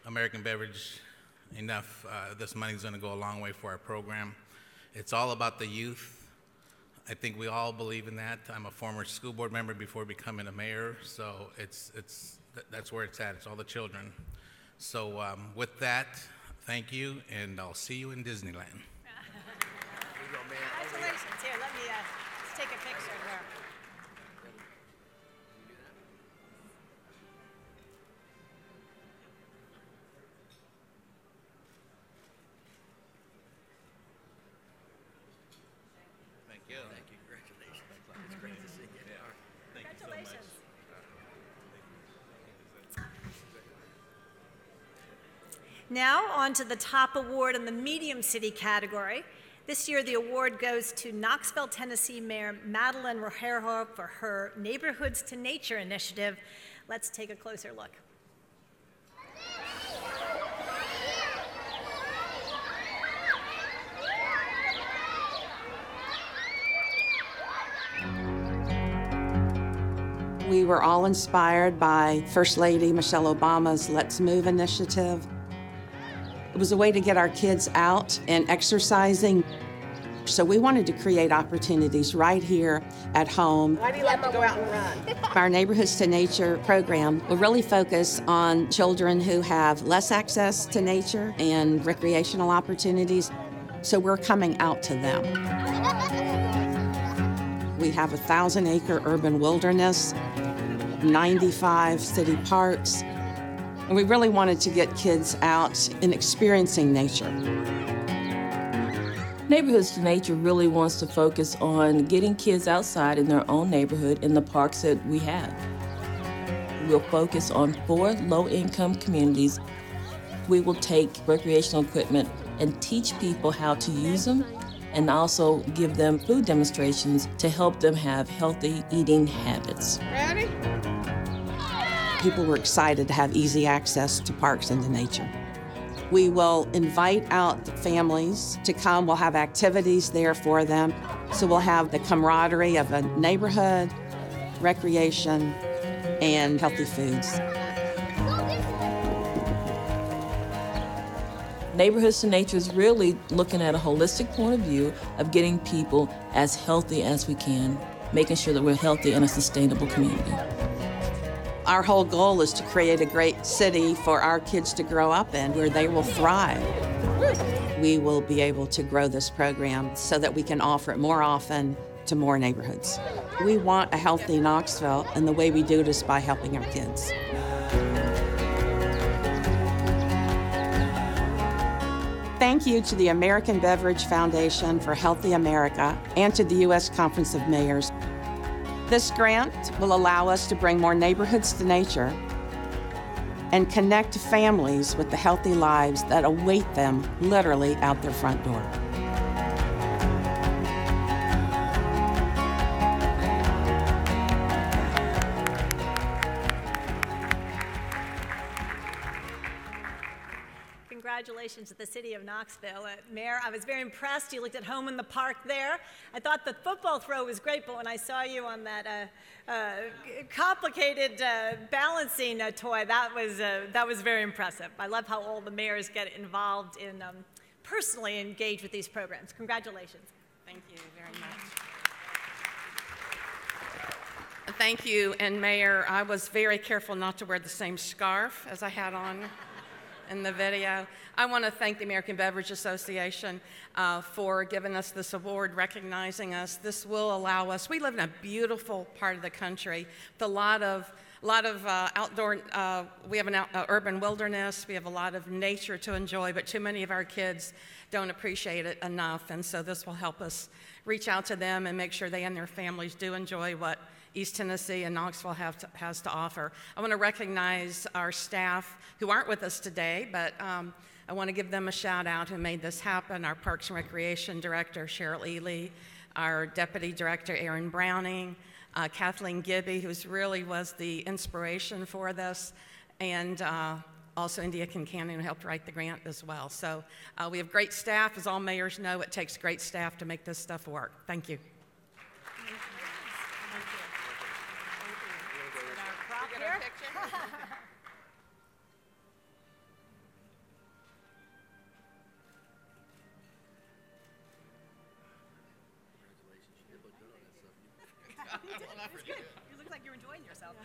American Beverage enough. This money is going to go a long way for our program. It's all about the youth. I think we all believe in that. I'm a former school board member before becoming a mayor, so that's where it's at. It's all the children. So with that, thank you, and I'll see you in Disneyland. Congratulations. Here, let me just take a picture here. Thank you. Thank you. Congratulations. It's great to see you. Thank you so Congratulations. Now, on to the top award in the medium city category. This year, the award goes to Knoxville, Tennessee Mayor Madeline Rojejo for her Neighborhoods to Nature initiative. Let's take a closer look. We were all inspired by First Lady Michelle Obama's Let's Move initiative. It was a way to get our kids out and exercising. So we wanted to create opportunities right here at home. Why do you like to go out and run? Our Neighborhoods to Nature program will really focus on children who have less access to nature and recreational opportunities. So we're coming out to them. We have a 1,000-acre urban wilderness, 95 city parks, and we really wanted to get kids out and experiencing nature. Neighborhoods to Nature really wants to focus on getting kids outside in their own neighborhood in the parks that we have. We'll focus on 4 low-income communities. We will take recreational equipment and teach people how to use them, and also give them food demonstrations to help them have healthy eating habits. Ready? People were excited to have easy access to parks and to nature. We will invite out the families to come. We'll have activities there for them. So we'll have the camaraderie of a neighborhood, recreation, and healthy foods. Neighborhoods to Nature is really looking at a holistic point of view of getting people as healthy as we can, making sure that we're healthy in a sustainable community. Our whole goal is to create a great city for our kids to grow up in, where they will thrive. We will be able to grow this program so that we can offer it more often to more neighborhoods. We want a healthy Knoxville, and the way we do it is by helping our kids. Thank you to the American Beverage Foundation for Healthy America and to the U.S. Conference of Mayors. This grant will allow us to bring more neighborhoods to nature and connect families with the healthy lives that await them literally out their front door. Congratulations to the city of Knoxville. Mayor, I was very impressed. You looked at home in the park there. I thought the football throw was great, but when I saw you on that complicated balancing toy, that was very impressive. I love how all the mayors get involved in personally engage with these programs. Congratulations. Thank you very much. Thank you, and Mayor, I was very careful not to wear the same scarf as I had on in the video. I want to thank the American Beverage Association for giving us this award, recognizing us. This will allow us, we live in a beautiful part of the country with a lot of outdoor, we have an urban wilderness, we have a lot of nature to enjoy, but too many of our kids don't appreciate it enough, and so this will help us reach out to them and make sure they and their families do enjoy what East Tennessee and Knoxville has to offer. I want to recognize our staff who aren't with us today, but I want to give them a shout out who made this happen. Our Parks and Recreation Director, Cheryl Ely, our Deputy Director, Aaron Browning, Kathleen Gibby, who really was the inspiration for this, and also India Kincannon, who helped write the grant as well. So we have great staff. As all mayors know, it takes great staff to make this stuff work. Thank you. You look like you're enjoying yourself.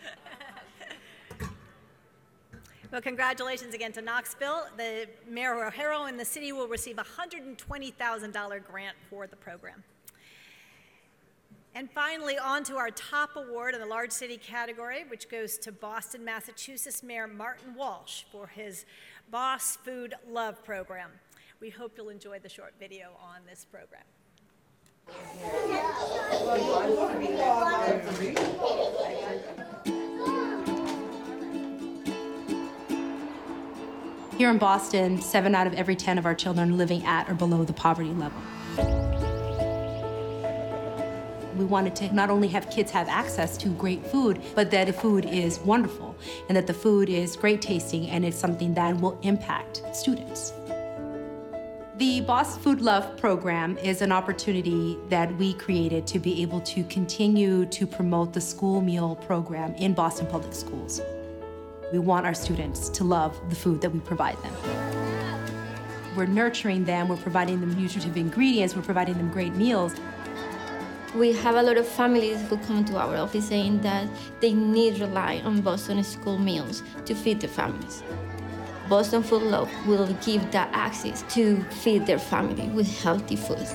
Well, congratulations again to Knoxville. The Mayor O'Harrow and the city will receive a $120,000 grant for the program. And finally, on to our top award in the large city category, which goes to Boston, Massachusetts Mayor Martin Walsh for his Boss Food Love program. We hope you'll enjoy the short video on this program. Here in Boston, 7 out of every 10 of our children are living at or below the poverty level. We wanted to not only have kids have access to great food, but that the food is wonderful and that the food is great tasting and it's something that will impact students. The Boss Food Love program is an opportunity that we created to be able to continue to promote the school meal program in Boston Public Schools. We want our students to love the food that we provide them. We're nurturing them, we're providing them nutritive ingredients, we're providing them great meals. We have a lot of families who come to our office saying that they need to rely on Boston school meals to feed their families. Boston Food Love will give that access to feed their family with healthy food.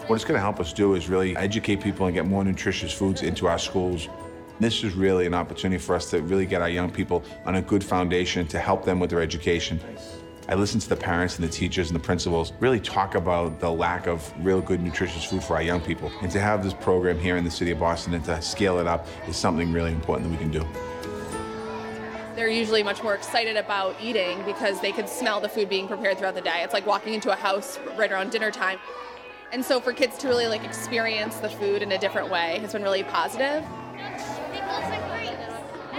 What it's going to help us do is really educate people and get more nutritious foods into our schools. This is really an opportunity for us to really get our young people on a good foundation to help them with their education. I listen to the parents and the teachers and the principals really talk about the lack of real good nutritious food for our young people. And to have this program here in the city of Boston and to scale it up is something really important that we can do. They're usually much more excited about eating because they can smell the food being prepared throughout the day. It's like walking into a house right around dinner time. And so for kids to really experience the food in a different way has been really positive.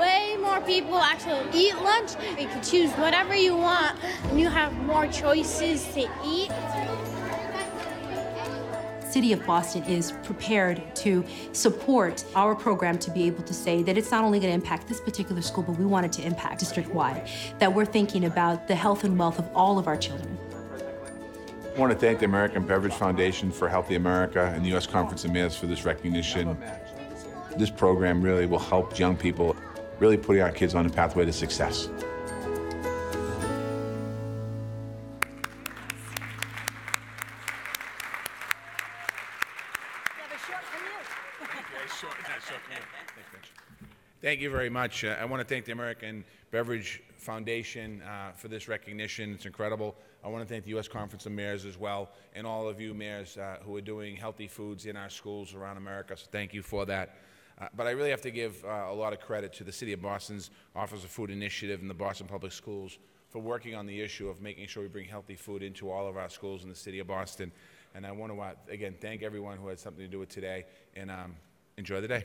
Way more people actually eat lunch. You can choose whatever you want and you have more choices to eat. City of Boston is prepared to support our program to be able to say that it's not only going to impact this particular school, but we want it to impact district-wide, that we're thinking about the health and wealth of all of our children. I want to thank the American Beverage Foundation for Healthy America and the U.S. Conference of Mayors for this recognition. This program really will help young people, really putting our kids on a pathway to success. Thank you very much. I want to thank the American Beverage Foundation for this recognition. It's incredible. I want to thank the U.S. Conference of Mayors as well, and all of you mayors who are doing healthy foods in our schools around America, so thank you for that. But I really have to give a lot of credit to the City of Boston's Office of Food Initiative and the Boston Public Schools for working on the issue of making sure we bring healthy food into all of our schools in the City of Boston. And I want to, again, thank everyone who had something to do with today, and enjoy the day.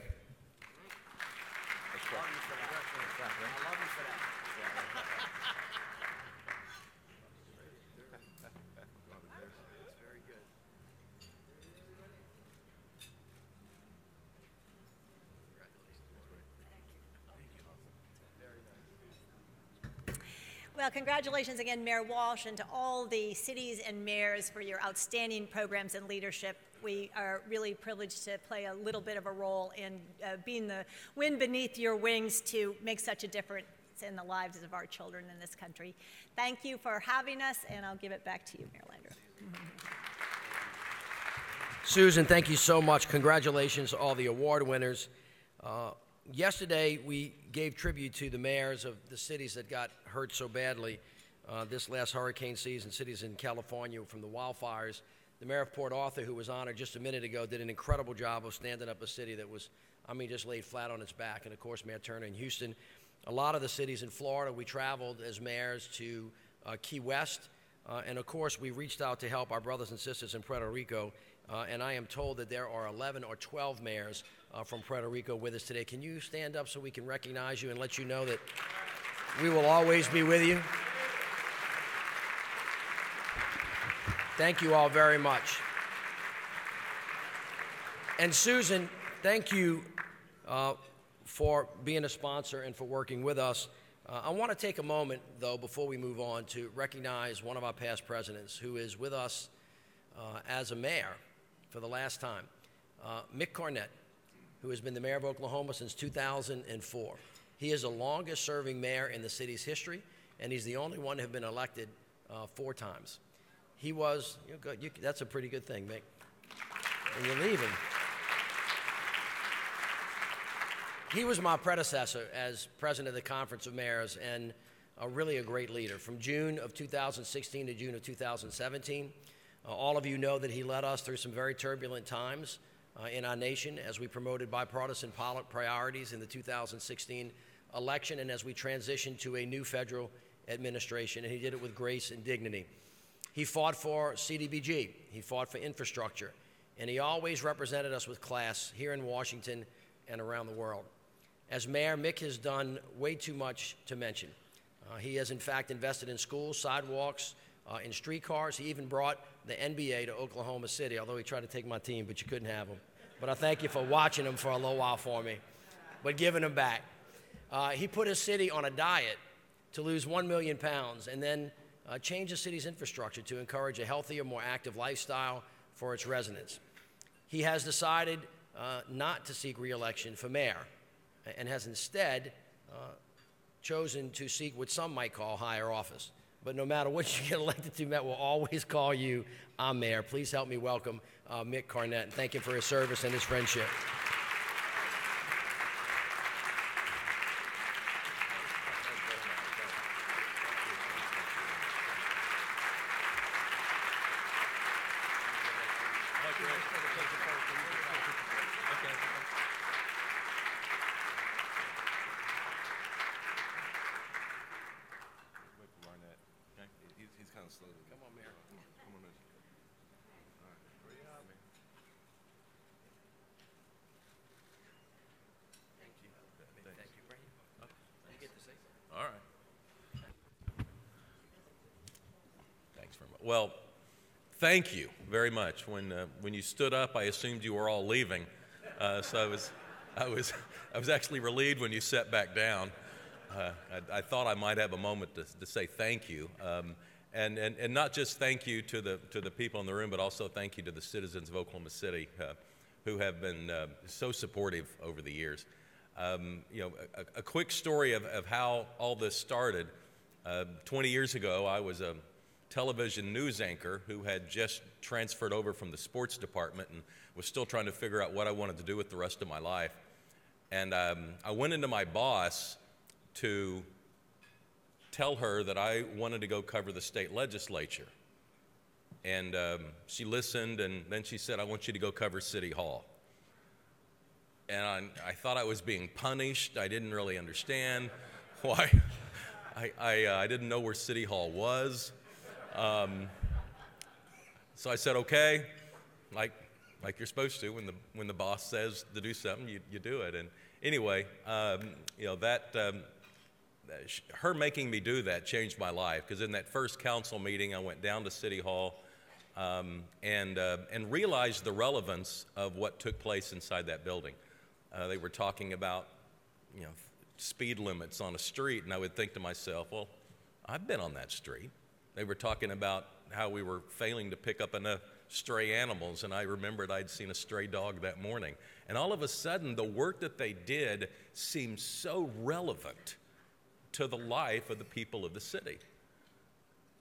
Well, congratulations again, Mayor Walsh, and to all the cities and mayors for your outstanding programs and leadership. We are really privileged to play a little bit of a role in being the wind beneath your wings to make such a difference in the lives of our children in this country. Thank you for having us, and I'll give it back to you, Mayor Landrieu. Susan, thank you so much. Congratulations to all the award winners. Yesterday, we gave tribute to the mayors of the cities that got hurt so badly this last hurricane season, cities in California from the wildfires. The mayor of Port Arthur, who was honored just a minute ago, did an incredible job of standing up a city that was, just laid flat on its back. And, of course, Mayor Turner in Houston. A lot of the cities in Florida, we traveled as mayors to Key West. And, of course, we reached out to help our brothers and sisters in Puerto Rico. And I am told that there are 11 or 12 mayors from Puerto Rico with us today. Can you stand up so we can recognize you and let you know that we will always be with you? Thank you all very much. And Susan, thank you for being a sponsor and for working with us. I want to take a moment, though, before we move on, to recognize one of our past presidents who is with us as a mayor for the last time, Mick Cornett, who has been the mayor of Oklahoma since 2004. He is the longest-serving mayor in the city's history, and he's the only one to have been elected 4 times. He was, that's a pretty good thing, Mick. And you're leaving. He was my predecessor as president of the Conference of Mayors and really a great leader. From June of 2016 to June of 2017, all of you know that he led us through some very turbulent times in our nation as we promoted bipartisan priorities in the 2016 election and as we transitioned to a new federal administration, and he did it with grace and dignity. He fought for CDBG, he fought for infrastructure, and he always represented us with class here in Washington and around the world. As mayor, Mick has done way too much to mention. He has, in fact, invested in schools, sidewalks, in streetcars. He even brought the NBA to Oklahoma City, although he tried to take my team, but you couldn't have him. But I thank you for watching him for a little while for me, but giving him back. He put his city on a diet to lose 1 million pounds and then change the city's infrastructure to encourage a healthier, more active lifestyle for its residents. He has decided not to seek re-election for mayor and has instead chosen to seek what some might call higher office. But no matter what you get elected to, Met will always call you mayor. Please help me welcome Mick Carnett and thank him for his service and his friendship. Well, thank you very much. When you stood up, I assumed you were all leaving, so I was actually relieved when you sat back down. I thought I might have a moment to say thank you, and not just thank you to the people in the room, but also thank you to the citizens of Oklahoma City who have been so supportive over the years. A quick story of how all this started. 20 years ago, I was a television news anchor who had just transferred over from the sports department and was still trying to figure out what I wanted to do with the rest of my life. And I went into my boss to tell her that I wanted to go cover the state legislature. And she listened, and then she said, I want you to go cover City Hall. And I thought I was being punished. I didn't really understand why. I didn't know where City Hall was. So I said, okay, like you're supposed to. When the boss says to do something, you do it. And anyway, her making me do that changed my life, because in that first council meeting, I went down to City Hall and realized the relevance of what took place inside that building. They were talking about, speed limits on a street, and I would think to myself, well, I've been on that street. They were talking about how we were failing to pick up enough stray animals, and I remembered I'd seen a stray dog that morning. And all of a sudden, the work that they did seemed so relevant to the life of the people of the city.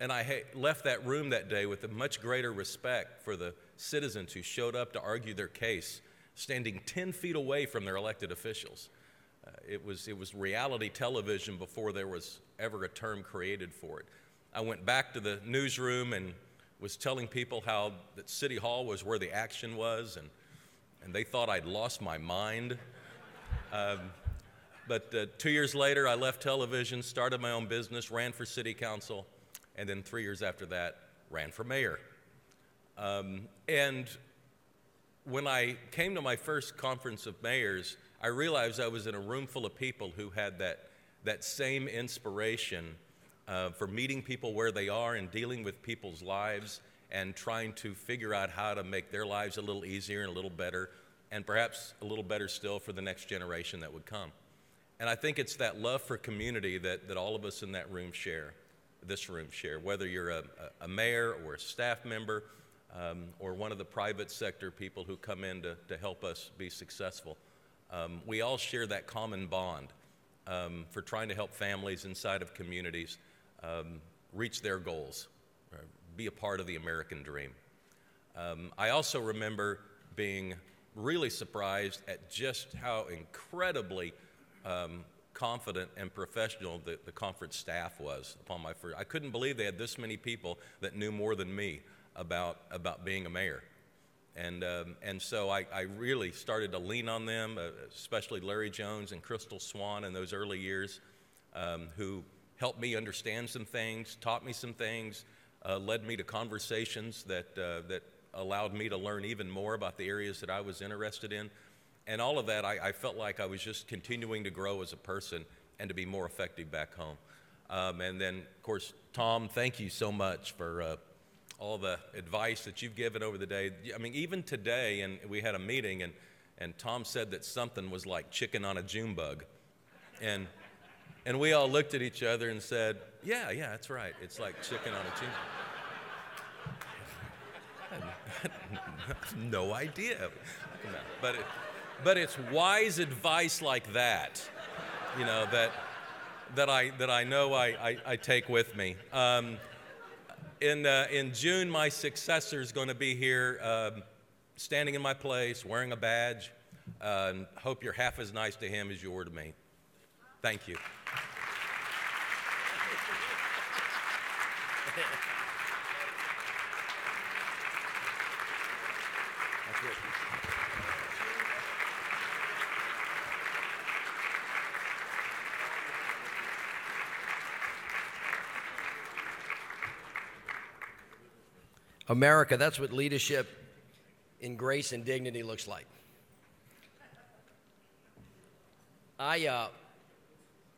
And I left that room that day with a much greater respect for the citizens who showed up to argue their case, standing 10 feet away from their elected officials. It was reality television before there was ever a term created for it. I went back to the newsroom and was telling people how that City Hall was where the action was, and they thought I'd lost my mind. But 2 years later, I left television, started my own business, ran for city council, and then 3 years after that, ran for mayor. And when I came to my first conference of mayors, I realized I was in a room full of people who had that same inspiration for meeting people where they are and dealing with people's lives and trying to figure out how to make their lives a little easier and a little better, and perhaps a little better still for the next generation that would come. And I think it's that love for community that all of us in that room share, this room share, whether you're a mayor or a staff member or one of the private sector people who come in to help us be successful. We all share that common bond for trying to help families inside of communities reach their goals, be a part of the American dream. I also remember being really surprised at just how incredibly confident and professional the conference staff was upon my first. I couldn't believe they had this many people that knew more than me about being a mayor. And so I really started to lean on them, especially Larry Jones and Crystal Swan in those early years, who helped me understand some things, taught me some things, led me to conversations that allowed me to learn even more about the areas that I was interested in. And all of that, I felt like I was just continuing to grow as a person and to be more effective back home. And then, of course, Tom, thank you so much for all the advice that you've given over the day. I mean, even today, and we had a meeting, and Tom said that something was like chicken on a June bug. And we all looked at each other and said, yeah, that's right. It's like chicken on a June bug. I have no idea. But it's wise advice like that, you know, that I know I take with me. In June, my successor is going to be here, standing in my place, wearing a badge. Hope you're half as nice to him as you were to me. Thank you. America, that's what leadership in grace and dignity looks like.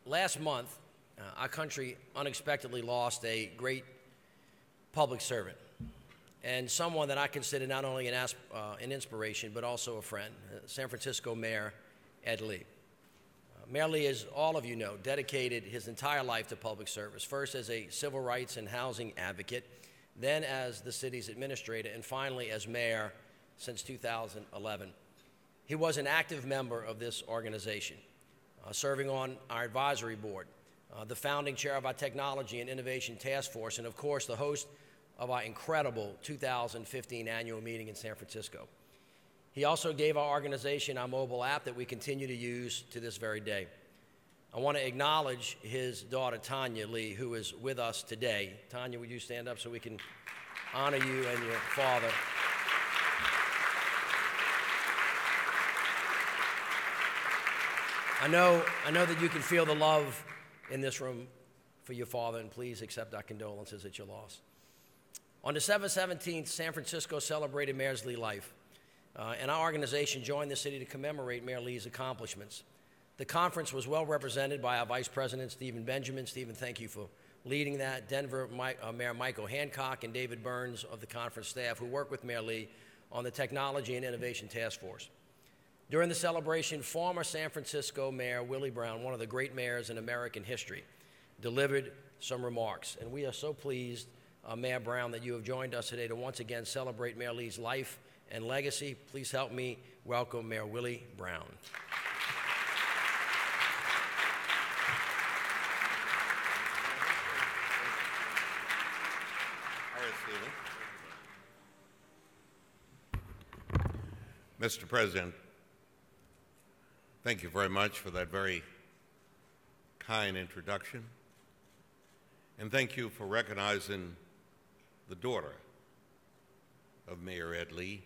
Last month, our country unexpectedly lost a great public servant and someone that I consider not only an inspiration but also a friend, San Francisco Mayor Ed Lee. Mayor Lee, as all of you know, dedicated his entire life to public service, first as a civil rights and housing advocate, then as the city's administrator, and finally as mayor since 2011. He was an active member of this organization, serving on our advisory board, the founding chair of our Technology and Innovation Task Force, and of course the host of our incredible 2015 annual meeting in San Francisco. He also gave our organization our mobile app that we continue to use to this very day. I want to acknowledge his daughter, Tanya Lee, who is with us today. Tanya, would you stand up so we can honor you and your father? I know that you can feel the love in this room for your father, and please accept our condolences at your loss. On December 17th, San Francisco celebrated Mayor Lee's life, and our organization joined the city to commemorate Mayor Lee's accomplishments. The conference was well represented by our Vice President, Stephen Benjamin. Stephen, thank you for leading that. Denver Mayor Michael Hancock and David Burns of the conference staff who worked with Mayor Lee on the Technology and Innovation Task Force. During the celebration, former San Francisco Mayor Willie Brown, one of the great mayors in American history, delivered some remarks. And we are so pleased, Mayor Brown, that you have joined us today to once again celebrate Mayor Lee's life and legacy. Please help me welcome Mayor Willie Brown. Mr. President, thank you very much for that very kind introduction, and thank you for recognizing the daughter of Mayor Ed Lee,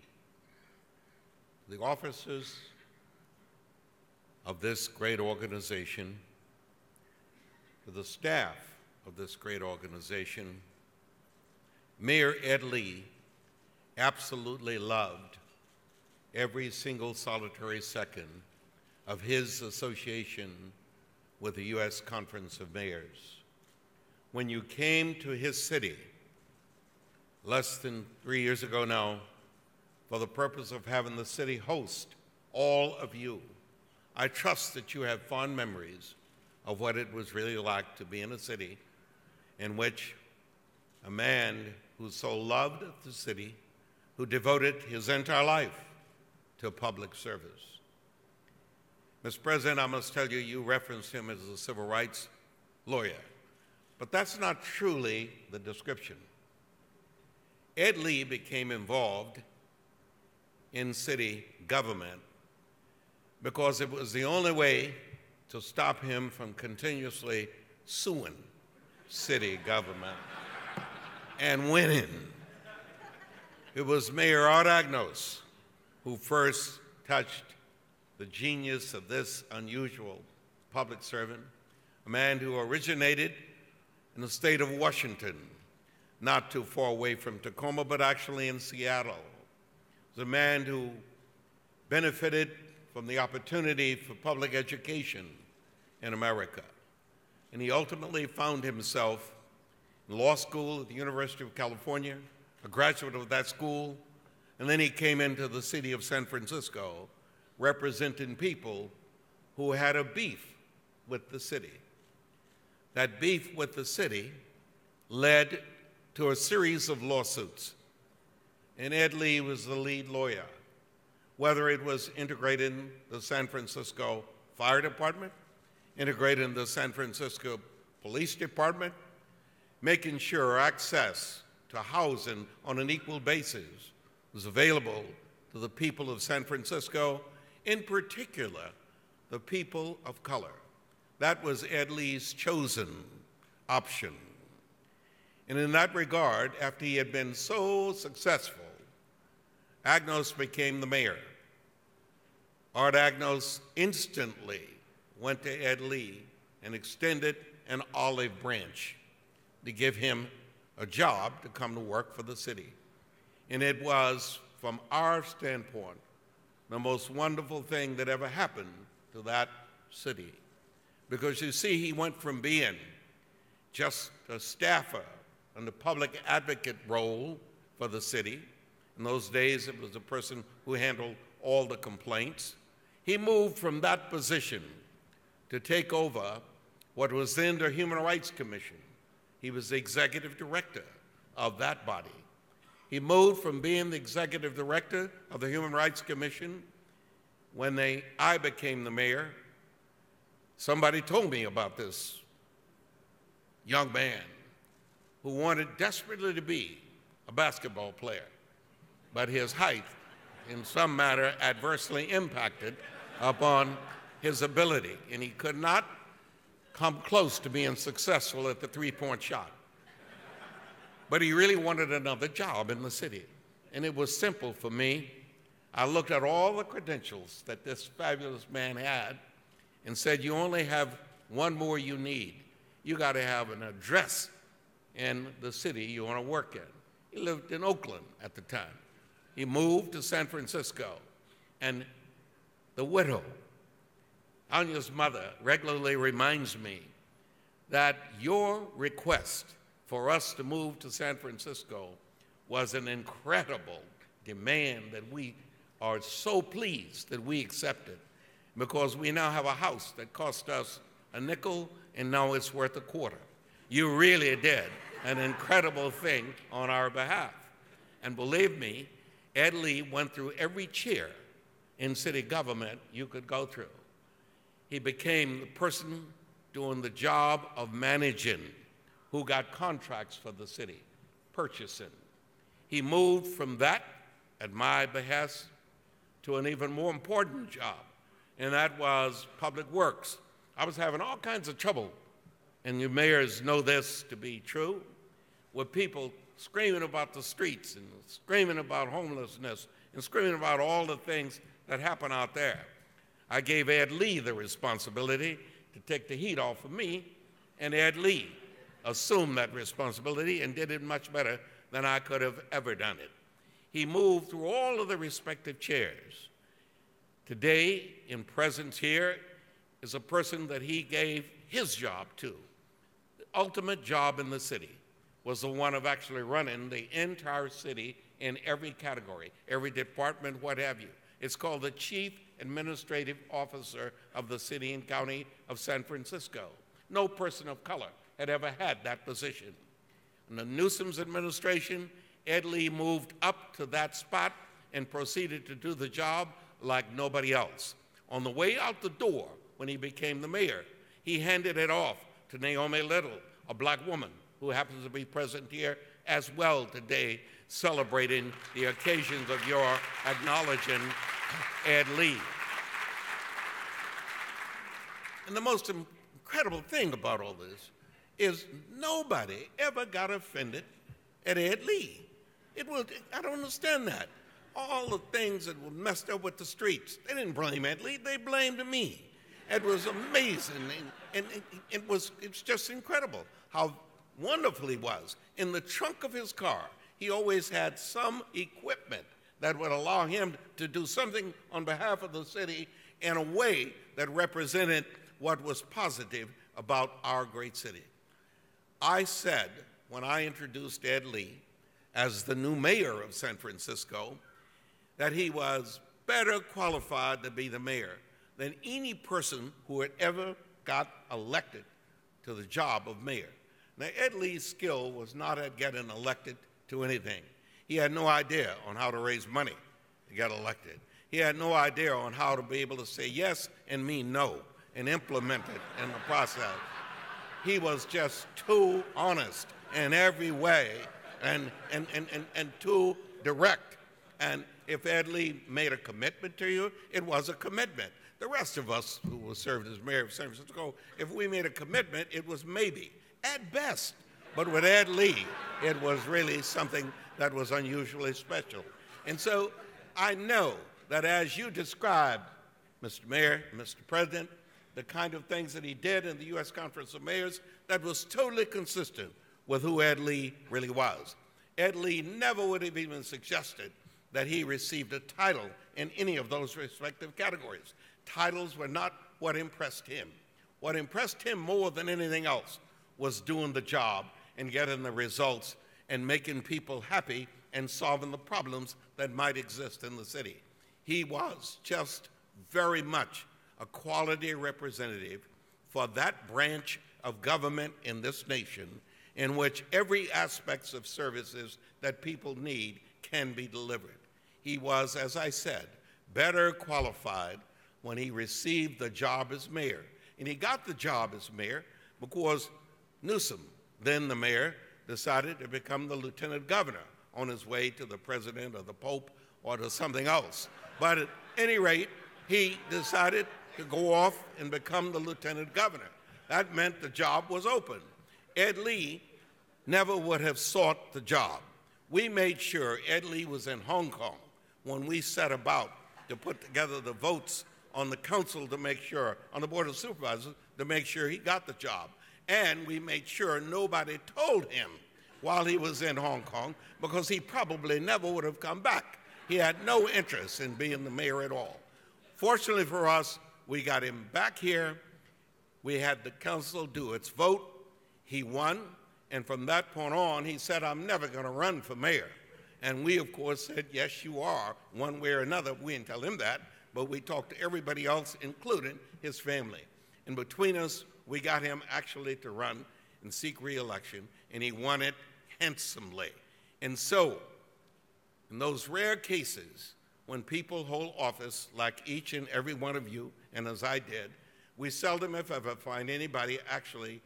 the officers of this great organization, to the staff of this great organization. Mayor Ed Lee absolutely loved every single solitary second of his association with the U.S. Conference of Mayors. When you came to his city less than 3 years ago now for the purpose of having the city host all of you, I trust that you have fond memories of what it was really like to be in a city in which a man who so loved the city, who devoted his entire life to public service. Mr. President, I must tell you, you referenced him as a civil rights lawyer, but that's not truly the description. Ed Lee became involved in city government because it was the only way to stop him from continuously suing city government and winning. It was Mayor Art Agnos who first touched the genius of this unusual public servant, a man who originated in the state of Washington, not too far away from Tacoma, but actually in Seattle. He was a man who benefited from the opportunity for public education in America. and he ultimately found himself in law school at the University of California, a graduate of that school, and then he came into the city of San Francisco representing people who had a beef with the city. That beef with the city led to a series of lawsuits, and Ed Lee was the lead lawyer, whether it was integrating the San Francisco Fire Department, integrating the San Francisco Police Department, making sure access to housing on an equal basis was available to the people of San Francisco, in particular, the people of color. That was Ed Lee's chosen option. And in that regard, after he had been so successful, Agnos became the mayor. Art Agnos instantly went to Ed Lee and extended an olive branch to give him a job to come to work for the city. And it was, from our standpoint, the most wonderful thing that ever happened to that city. Because you see, he went from being just a staffer in the public advocate role for the city. In those days, it was the person who handled all the complaints. He moved from that position to take over what was then the Human Rights Commission. He was the executive director of that body. He moved from being the executive director of the Human Rights Commission. When I became the mayor, somebody told me about this young man who wanted desperately to be a basketball player, but his height, in some manner, adversely impacted upon his ability, and he could not come close to being successful at the three-point shot. But he really wanted another job in the city, and it was simple for me. I looked at all the credentials that this fabulous man had and said, you only have one more you need. You got to have an address in the city you want to work in. He lived in Oakland at the time. He moved to San Francisco, and the widow, Anya's mother, regularly reminds me that your request for us to move to San Francisco was an incredible demand that we are so pleased that we accepted, because we now have a house that cost us a nickel and now it's worth a quarter. You really did an incredible thing on our behalf. And believe me, Ed Lee went through every chair in city government you could go through. He became the person doing the job of managing, who got contracts for the city, purchasing. He moved from that, at my behest, to an even more important job, and that was public works. I was having all kinds of trouble, and you mayors know this to be true, with people screaming about the streets and screaming about homelessness and screaming about all the things that happen out there. I gave Ed Lee the responsibility to take the heat off of me, and Ed Lee assumed that responsibility and did it much better than I could have ever done it. He moved through all of the respective chairs. Today, in presence here, is a person that he gave his job to. The ultimate job in the city was the one of actually running the entire city in every category, every department, what have you. It's called the Chief Administrative Officer of the City and County of San Francisco. No person of color had ever had that position. In the Newsom's administration, Ed Lee moved up to that spot and proceeded to do the job like nobody else. On the way out the door, when he became the mayor, he handed it off to Naomi Little, a black woman who happens to be present here as well today, celebrating the occasions of your acknowledging Ed Lee. And the most incredible thing about all this is nobody ever got offended at Ed Lee. I don't understand that. All the things that were messed up with the streets, they didn't blame Ed Lee, they blamed me. It was amazing, and it's just incredible how wonderful he was. In the trunk of his car, he always had some equipment that would allow him to do something on behalf of the city in a way that represented what was positive about our great city. I said, when I introduced Ed Lee as the new mayor of San Francisco, that he was better qualified to be the mayor than any person who had ever got elected to the job of mayor. Now, Ed Lee's skill was not at getting elected to anything. He had no idea on how to raise money to get elected. He had no idea on how to be able to say yes and mean no and implement it in the process. He was just too honest in every way and too direct. And if Ed Lee made a commitment to you, it was a commitment. The rest of us who were served as mayor of San Francisco, if we made a commitment, it was maybe, at best. But with Ed Lee, it was really something that was unusually special. And so I know that as you described, Mr. Mayor, Mr. President, the kind of things that he did in the U.S. Conference of Mayors, that was totally consistent with who Ed Lee really was. Ed Lee never would have even suggested that he received a title in any of those respective categories. Titles were not what impressed him. What impressed him more than anything else was doing the job and getting the results and making people happy and solving the problems that might exist in the city. He was just very much a quality representative for that branch of government in this nation in which every aspect of services that people need can be delivered. He was, as I said, better qualified when he received the job as mayor. And he got the job as mayor because Newsom, then the mayor, decided to become the lieutenant governor on his way to the president or the pope or to something else. But at any rate, he decided to go off and become the lieutenant governor. That meant the job was open. Ed Lee never would have sought the job. We made sure Ed Lee was in Hong Kong when we set about to put together the votes on the council to make sure, on the Board of Supervisors, to make sure he got the job. And we made sure nobody told him while he was in Hong Kong because he probably never would have come back. He had no interest in being the mayor at all. Fortunately for us, we got him back here. We had the council do its vote. He won. And from that point on, he said, I'm never going to run for mayor. And we, of course, said, yes, you are, one way or another. We didn't tell him that, but we talked to everybody else, including his family. And between us, we got him actually to run and seek re-election, and he won it handsomely. And so, in those rare cases when people hold office like each and every one of you, and as I did, we seldom, if ever, find anybody actually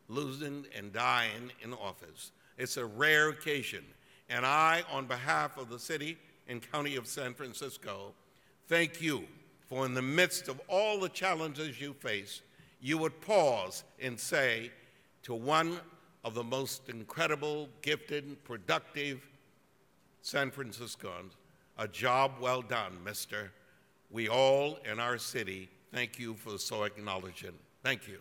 losing and dying in office. It's a rare occasion. And I, on behalf of the city and county of San Francisco, thank you for in the midst of all the challenges you face, you would pause and say to one of the most incredible, gifted, productive San Franciscans, a job well done, mister. We all in our city thank you for so acknowledging. Thank you.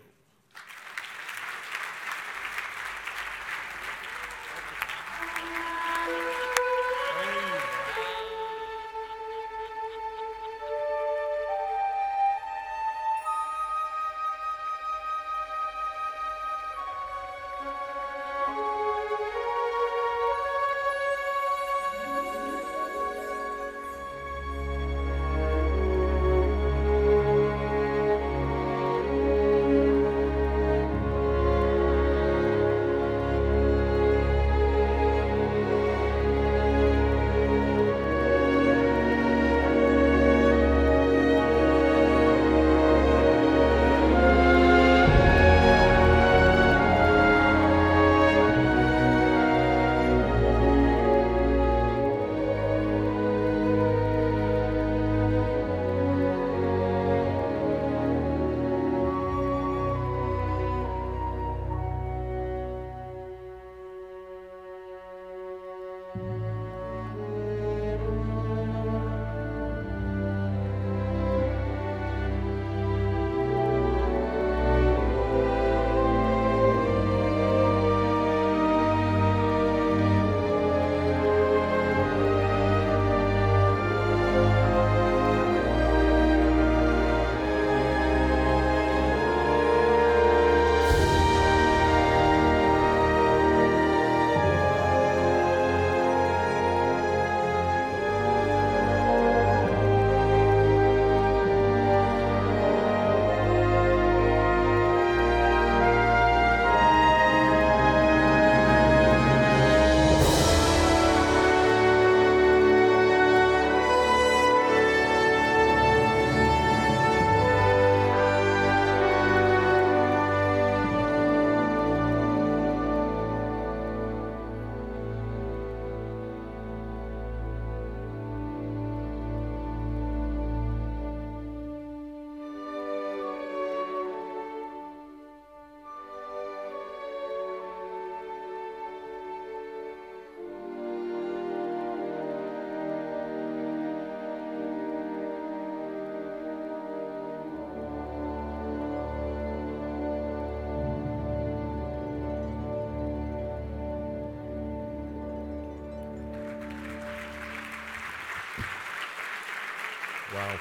Wow.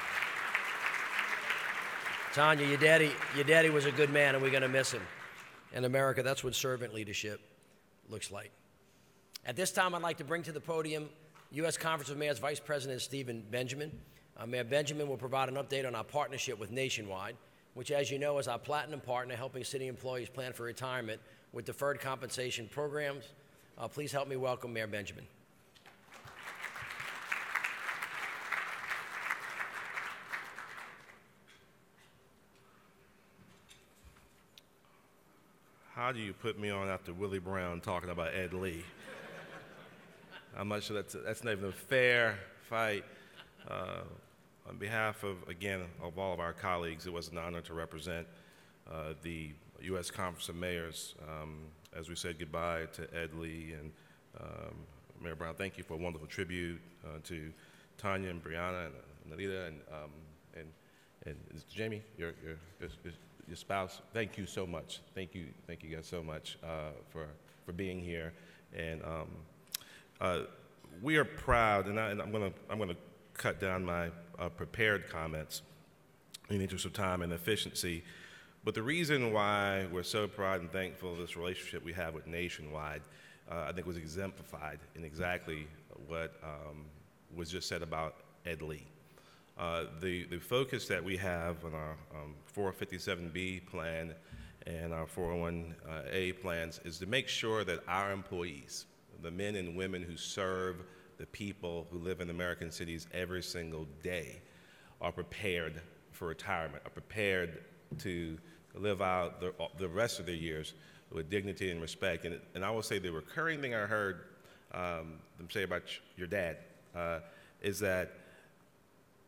Tanya, your daddy was a good man, and we're going to miss him. In America, that's what servant leadership looks like. At this time, I'd like to bring to the podium U.S. Conference of Mayors Vice President Stephen Benjamin. Mayor Benjamin will provide an update on our partnership with Nationwide, which, as you know, is our platinum partner helping city employees plan for retirement with deferred compensation programs. Please help me welcome Mayor Benjamin. How do you put me on after Willie Brown talking about Ed Lee? I'm not sure that's not even a fair fight. On behalf of, again, of all of our colleagues, it was an honor to represent the U.S. Conference of Mayors as we said goodbye to Ed Lee. And Mayor Brown, thank you for a wonderful tribute to Tanya and Brianna and Anita and Jamie, your spouse. Thank you so much. Thank you guys so much for being here. And we are proud, and I'm gonna cut down my prepared comments in the interest of time and efficiency. But the reason why we're so proud and thankful of this relationship we have with Nationwide, I think was exemplified in exactly what was just said about Ed Lee. The focus that we have on our 457B plan and our 401A plans is to make sure that our employees, the men and women who serve the people who live in American cities every single day, are prepared for retirement, are prepared to live out the rest of their years with dignity and respect. And I will say the recurring thing I heard them say about your dad is that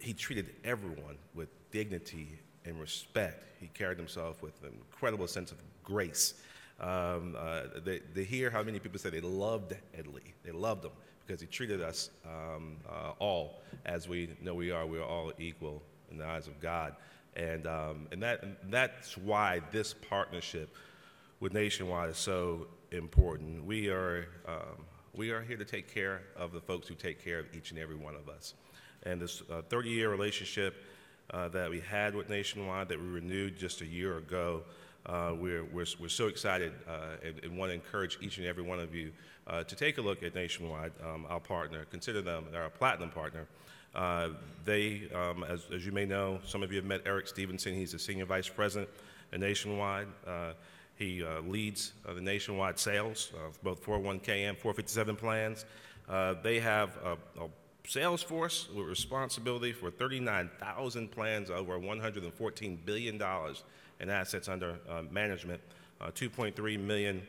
he treated everyone with dignity and respect. He carried himself with an incredible sense of grace. They hear how many people say they loved Ed Lee. They loved him because he treated us all as we know we are. We are all equal in the eyes of God. And that's why this partnership with Nationwide is so important. We are here to take care of the folks who take care of each and every one of us. And this 30-year relationship that we had with Nationwide that we renewed just a year ago, we're so excited and want to encourage each and every one of you to take a look at Nationwide, our partner. Consider them our platinum partner. They, as you may know, some of you have met Eric Stevenson. He's the senior vice president at Nationwide. He leads the Nationwide sales of both 401k and 457 plans. They have a sales force with responsibility for 39,000 plans, over $114 billion in assets under management, 2.3 million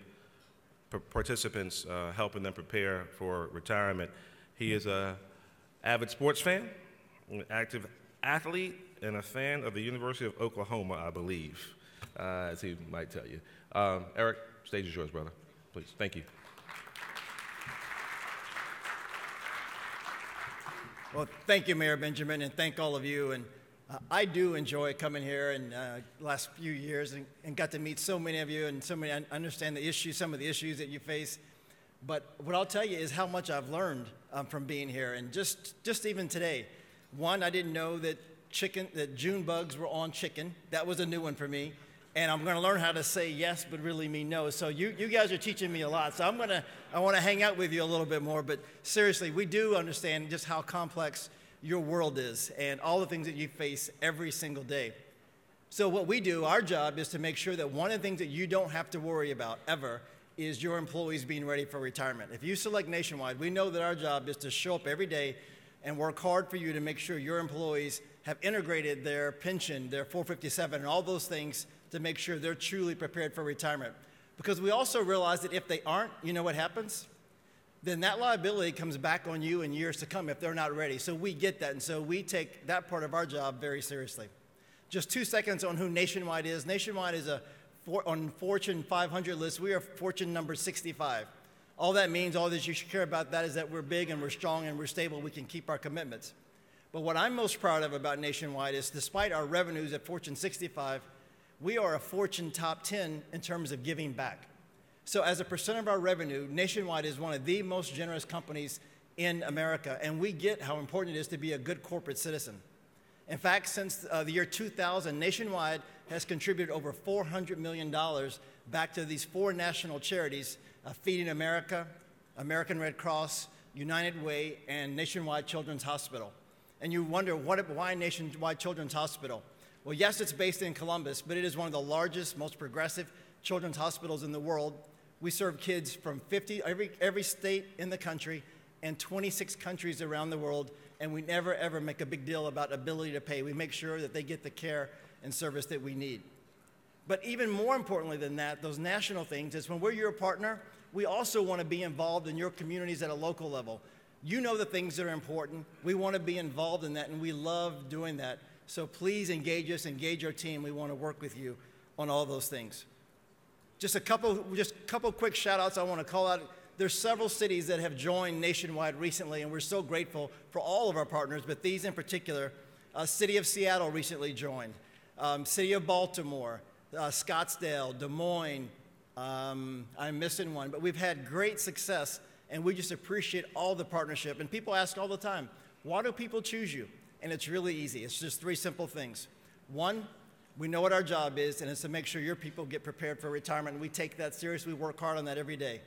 participants helping them prepare for retirement. He is an avid sports fan, an active athlete, and a fan of the University of Oklahoma, I believe, as he might tell you. Eric, stage is yours, brother. Please, thank you. Well, thank you, Mayor Benjamin, and thank all of you. And I do enjoy coming here in the last few years and got to meet so many of you and so many. I understand the issues, some of the issues that you face. But what I'll tell you is how much I've learned from being here. And just even today, one, I didn't know that June bugs were on chicken. That was a new one for me. And I'm going to learn how to say yes, but really mean no. So you guys are teaching me a lot. So I want to hang out with you a little bit more. But seriously, we do understand just how complex your world is and all the things that you face every single day. So what we do, our job is to make sure that one of the things that you don't have to worry about ever is your employees being ready for retirement. If you select Nationwide, we know that our job is to show up every day and work hard for you to make sure your employees have integrated their pension, their 457, and all those things to make sure they're truly prepared for retirement. Because we also realize that if they aren't, you know what happens? Then that liability comes back on you in years to come if they're not ready. So we get that, and so we take that part of our job very seriously. Just 2 seconds on who Nationwide is. Nationwide is on Fortune 500 list. We are Fortune number 65. All that means, all that you should care about that is that we're big and we're strong and we're stable. We can keep our commitments. But what I'm most proud of about Nationwide is despite our revenues at Fortune 65, we are a Fortune top 10 in terms of giving back. So as a percent of our revenue, Nationwide is one of the most generous companies in America, and we get how important it is to be a good corporate citizen. In fact, since the year 2000, Nationwide has contributed over $400 million back to these 4 national charities, Feeding America, American Red Cross, United Way, and Nationwide Children's Hospital. And you wonder, why Nationwide Children's Hospital? Well, yes, it's based in Columbus, but it is one of the largest, most progressive children's hospitals in the world. We serve kids from every state in the country and 26 countries around the world, and we never, ever make a big deal about ability to pay. We make sure that they get the care and service that we need. But even more importantly than that, those national things, is when we're your partner, we also want to be involved in your communities at a local level. You know the things that are important. We want to be involved in that, and we love doing that. So please engage us, engage our team. We want to work with you on all those things. Just a couple quick shout outs I want to call out. There's several cities that have joined Nationwide recently, and we're so grateful for all of our partners, but these in particular. City of Seattle recently joined. City of Baltimore, Scottsdale, Des Moines. I'm missing one, but we've had great success, and we just appreciate all the partnership. And people ask all the time, why do people choose you? And it's really easy. It's just 3 simple things. 1, we know what our job is, and it's to make sure your people get prepared for retirement, and we take that seriously. We work hard on that every day.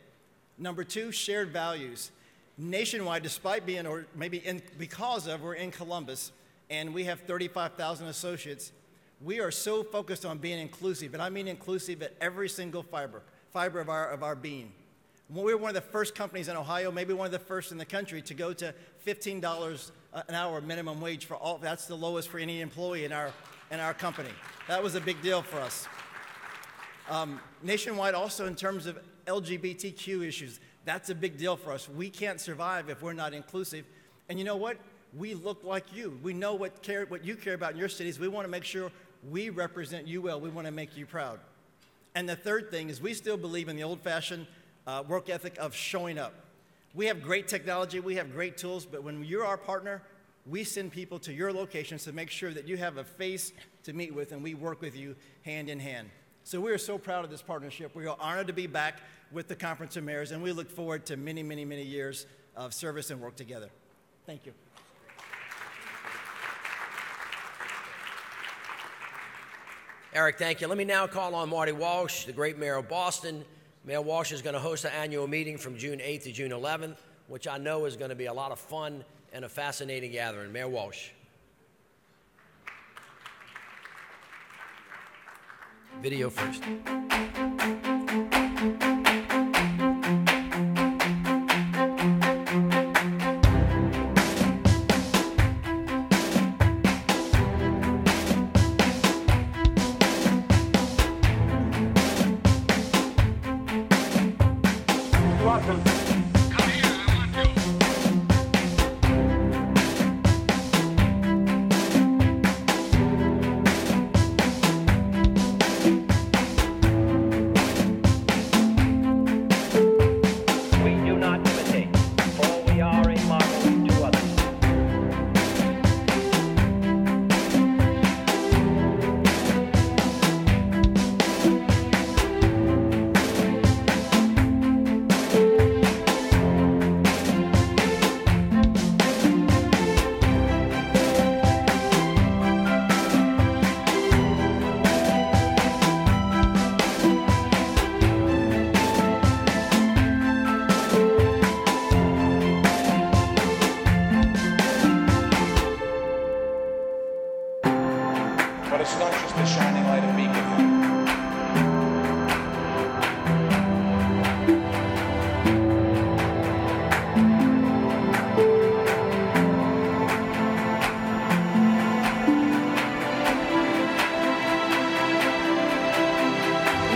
Number 2, shared values. Nationwide, despite being, or maybe because of, we're in Columbus, and we have 35,000 associates, we are so focused on being inclusive, and I mean inclusive at every single fiber of our being. We're one of the first companies in Ohio, maybe one of the first in the country, to go to $15 an hour minimum wage for all. That's the lowest for any employee in our company. That was a big deal for us. Nationwide also, in terms of LGBTQ issues, that's a big deal for us. We can't survive if we're not inclusive. And you know what? We look like you. We know what you care about in your cities. We want to make sure we represent you well. We want to make you proud. And the third thing is we still believe in the old-fashioned work ethic of showing up. We have great technology. We have great tools. But when you're our partner, we send people to your locations to make sure that you have a face to meet with, and we work with you hand in hand. So we are so proud of this partnership. We are honored to be back with the Conference of Mayors, and we look forward to many, many, many years of service and work together. Thank you. Eric, thank you. Let me now call on Marty Walsh, the great mayor of Boston. Mayor Walsh is going to host an annual meeting from June 8th to June 11th, which I know is going to be a lot of fun and a fascinating gathering. Mayor Walsh. Video first.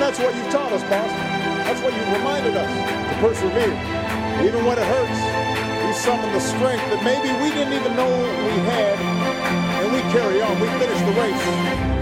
That's what you've taught us, boss. That's what you've reminded us, to persevere. Even when it hurts, we summon the strength that maybe we didn't even know we had, and we carry on. We finish the race.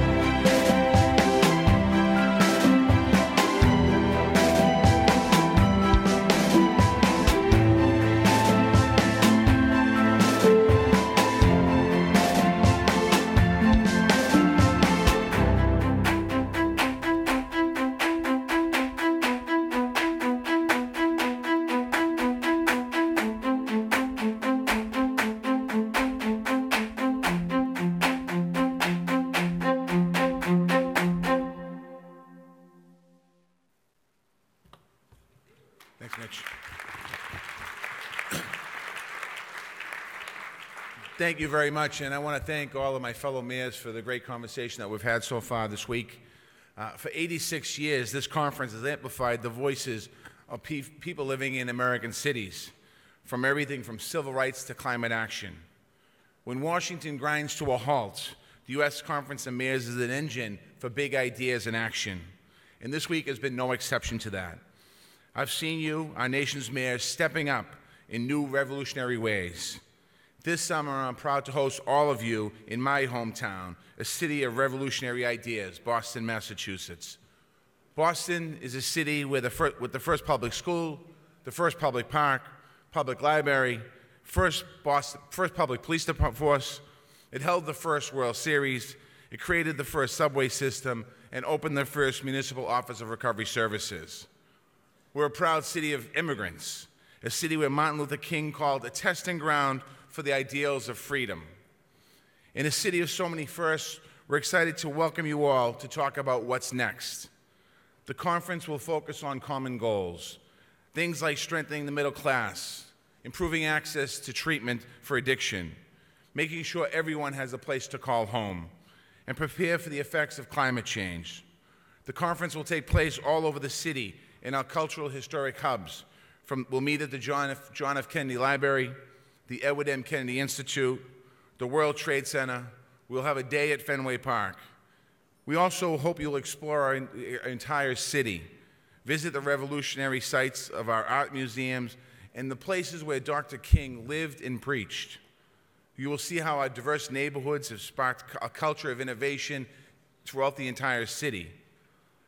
Thank you very much, and I want to thank all of my fellow mayors for the great conversation that we've had so far this week. For 86 years, this conference has amplified the voices of people living in American cities, from everything from civil rights to climate action. When Washington grinds to a halt, the U.S. Conference of Mayors is an engine for big ideas and action, and this week has been no exception to that. I've seen you, our nation's mayors, stepping up in new revolutionary ways. This summer, I'm proud to host all of you in my hometown, a city of revolutionary ideas, Boston, Massachusetts. Boston is a city with the first public school, the first public park, public library, first public police force. It held the first World Series. It created the first subway system and opened the first municipal office of recovery services. We're a proud city of immigrants, a city where Martin Luther King called a testing ground for the ideals of freedom. In a city of so many firsts, we're excited to welcome you all to talk about what's next. The conference will focus on common goals, things like strengthening the middle class, improving access to treatment for addiction, making sure everyone has a place to call home, and prepare for the effects of climate change. The conference will take place all over the city in our cultural historic hubs. We'll meet at the John F. Kennedy Library, the Edward M. Kennedy Institute, the World Trade Center. We'll have a day at Fenway Park. We also hope you'll explore our entire city, visit the revolutionary sites of our art museums, and the places where Dr. King lived and preached. You will see how our diverse neighborhoods have sparked a culture of innovation throughout the entire city.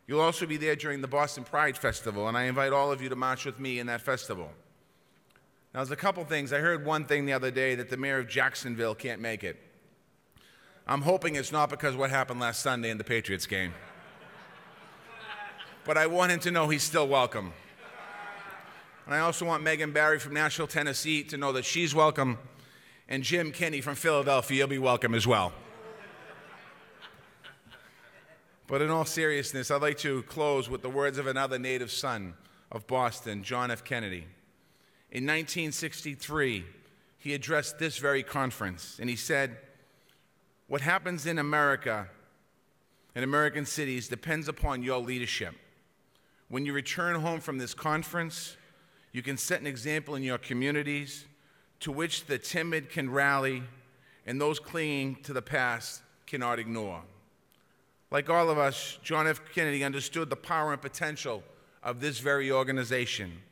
You'll also be there during the Boston Pride Festival, and I invite all of you to march with me in that festival. Now, there's a couple things. I heard one thing the other day that the mayor of Jacksonville can't make it. I'm hoping it's not because of what happened last Sunday in the Patriots game. But I want him to know he's still welcome. And I also want Megan Barry from Nashville, Tennessee to know that she's welcome, and Jim Kinney from Philadelphia will be welcome as well. But in all seriousness, I'd like to close with the words of another native son of Boston, John F. Kennedy. In 1963, he addressed this very conference, and he said, "What happens in America, in American cities, depends upon your leadership. When you return home from this conference, you can set an example in your communities to which the timid can rally and those clinging to the past cannot ignore." Like all of us, John F. Kennedy understood the power and potential of this very organization,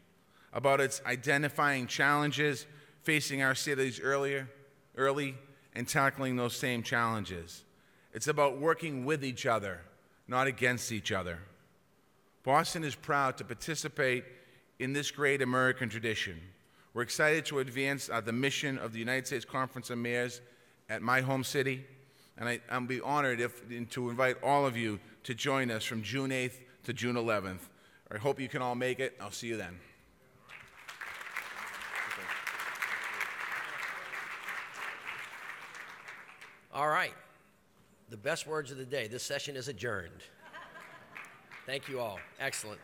about its identifying challenges facing our cities early, and tackling those same challenges. It's about working with each other, not against each other. Boston is proud to participate in this great American tradition. We're excited to advance the mission of the United States Conference of Mayors at my home city, and I'll be honored to invite all of you to join us from June 8th to June 11th. I hope you can all make it. I'll see you then. All right. The best words of the day. This session is adjourned. Thank you all. Excellent.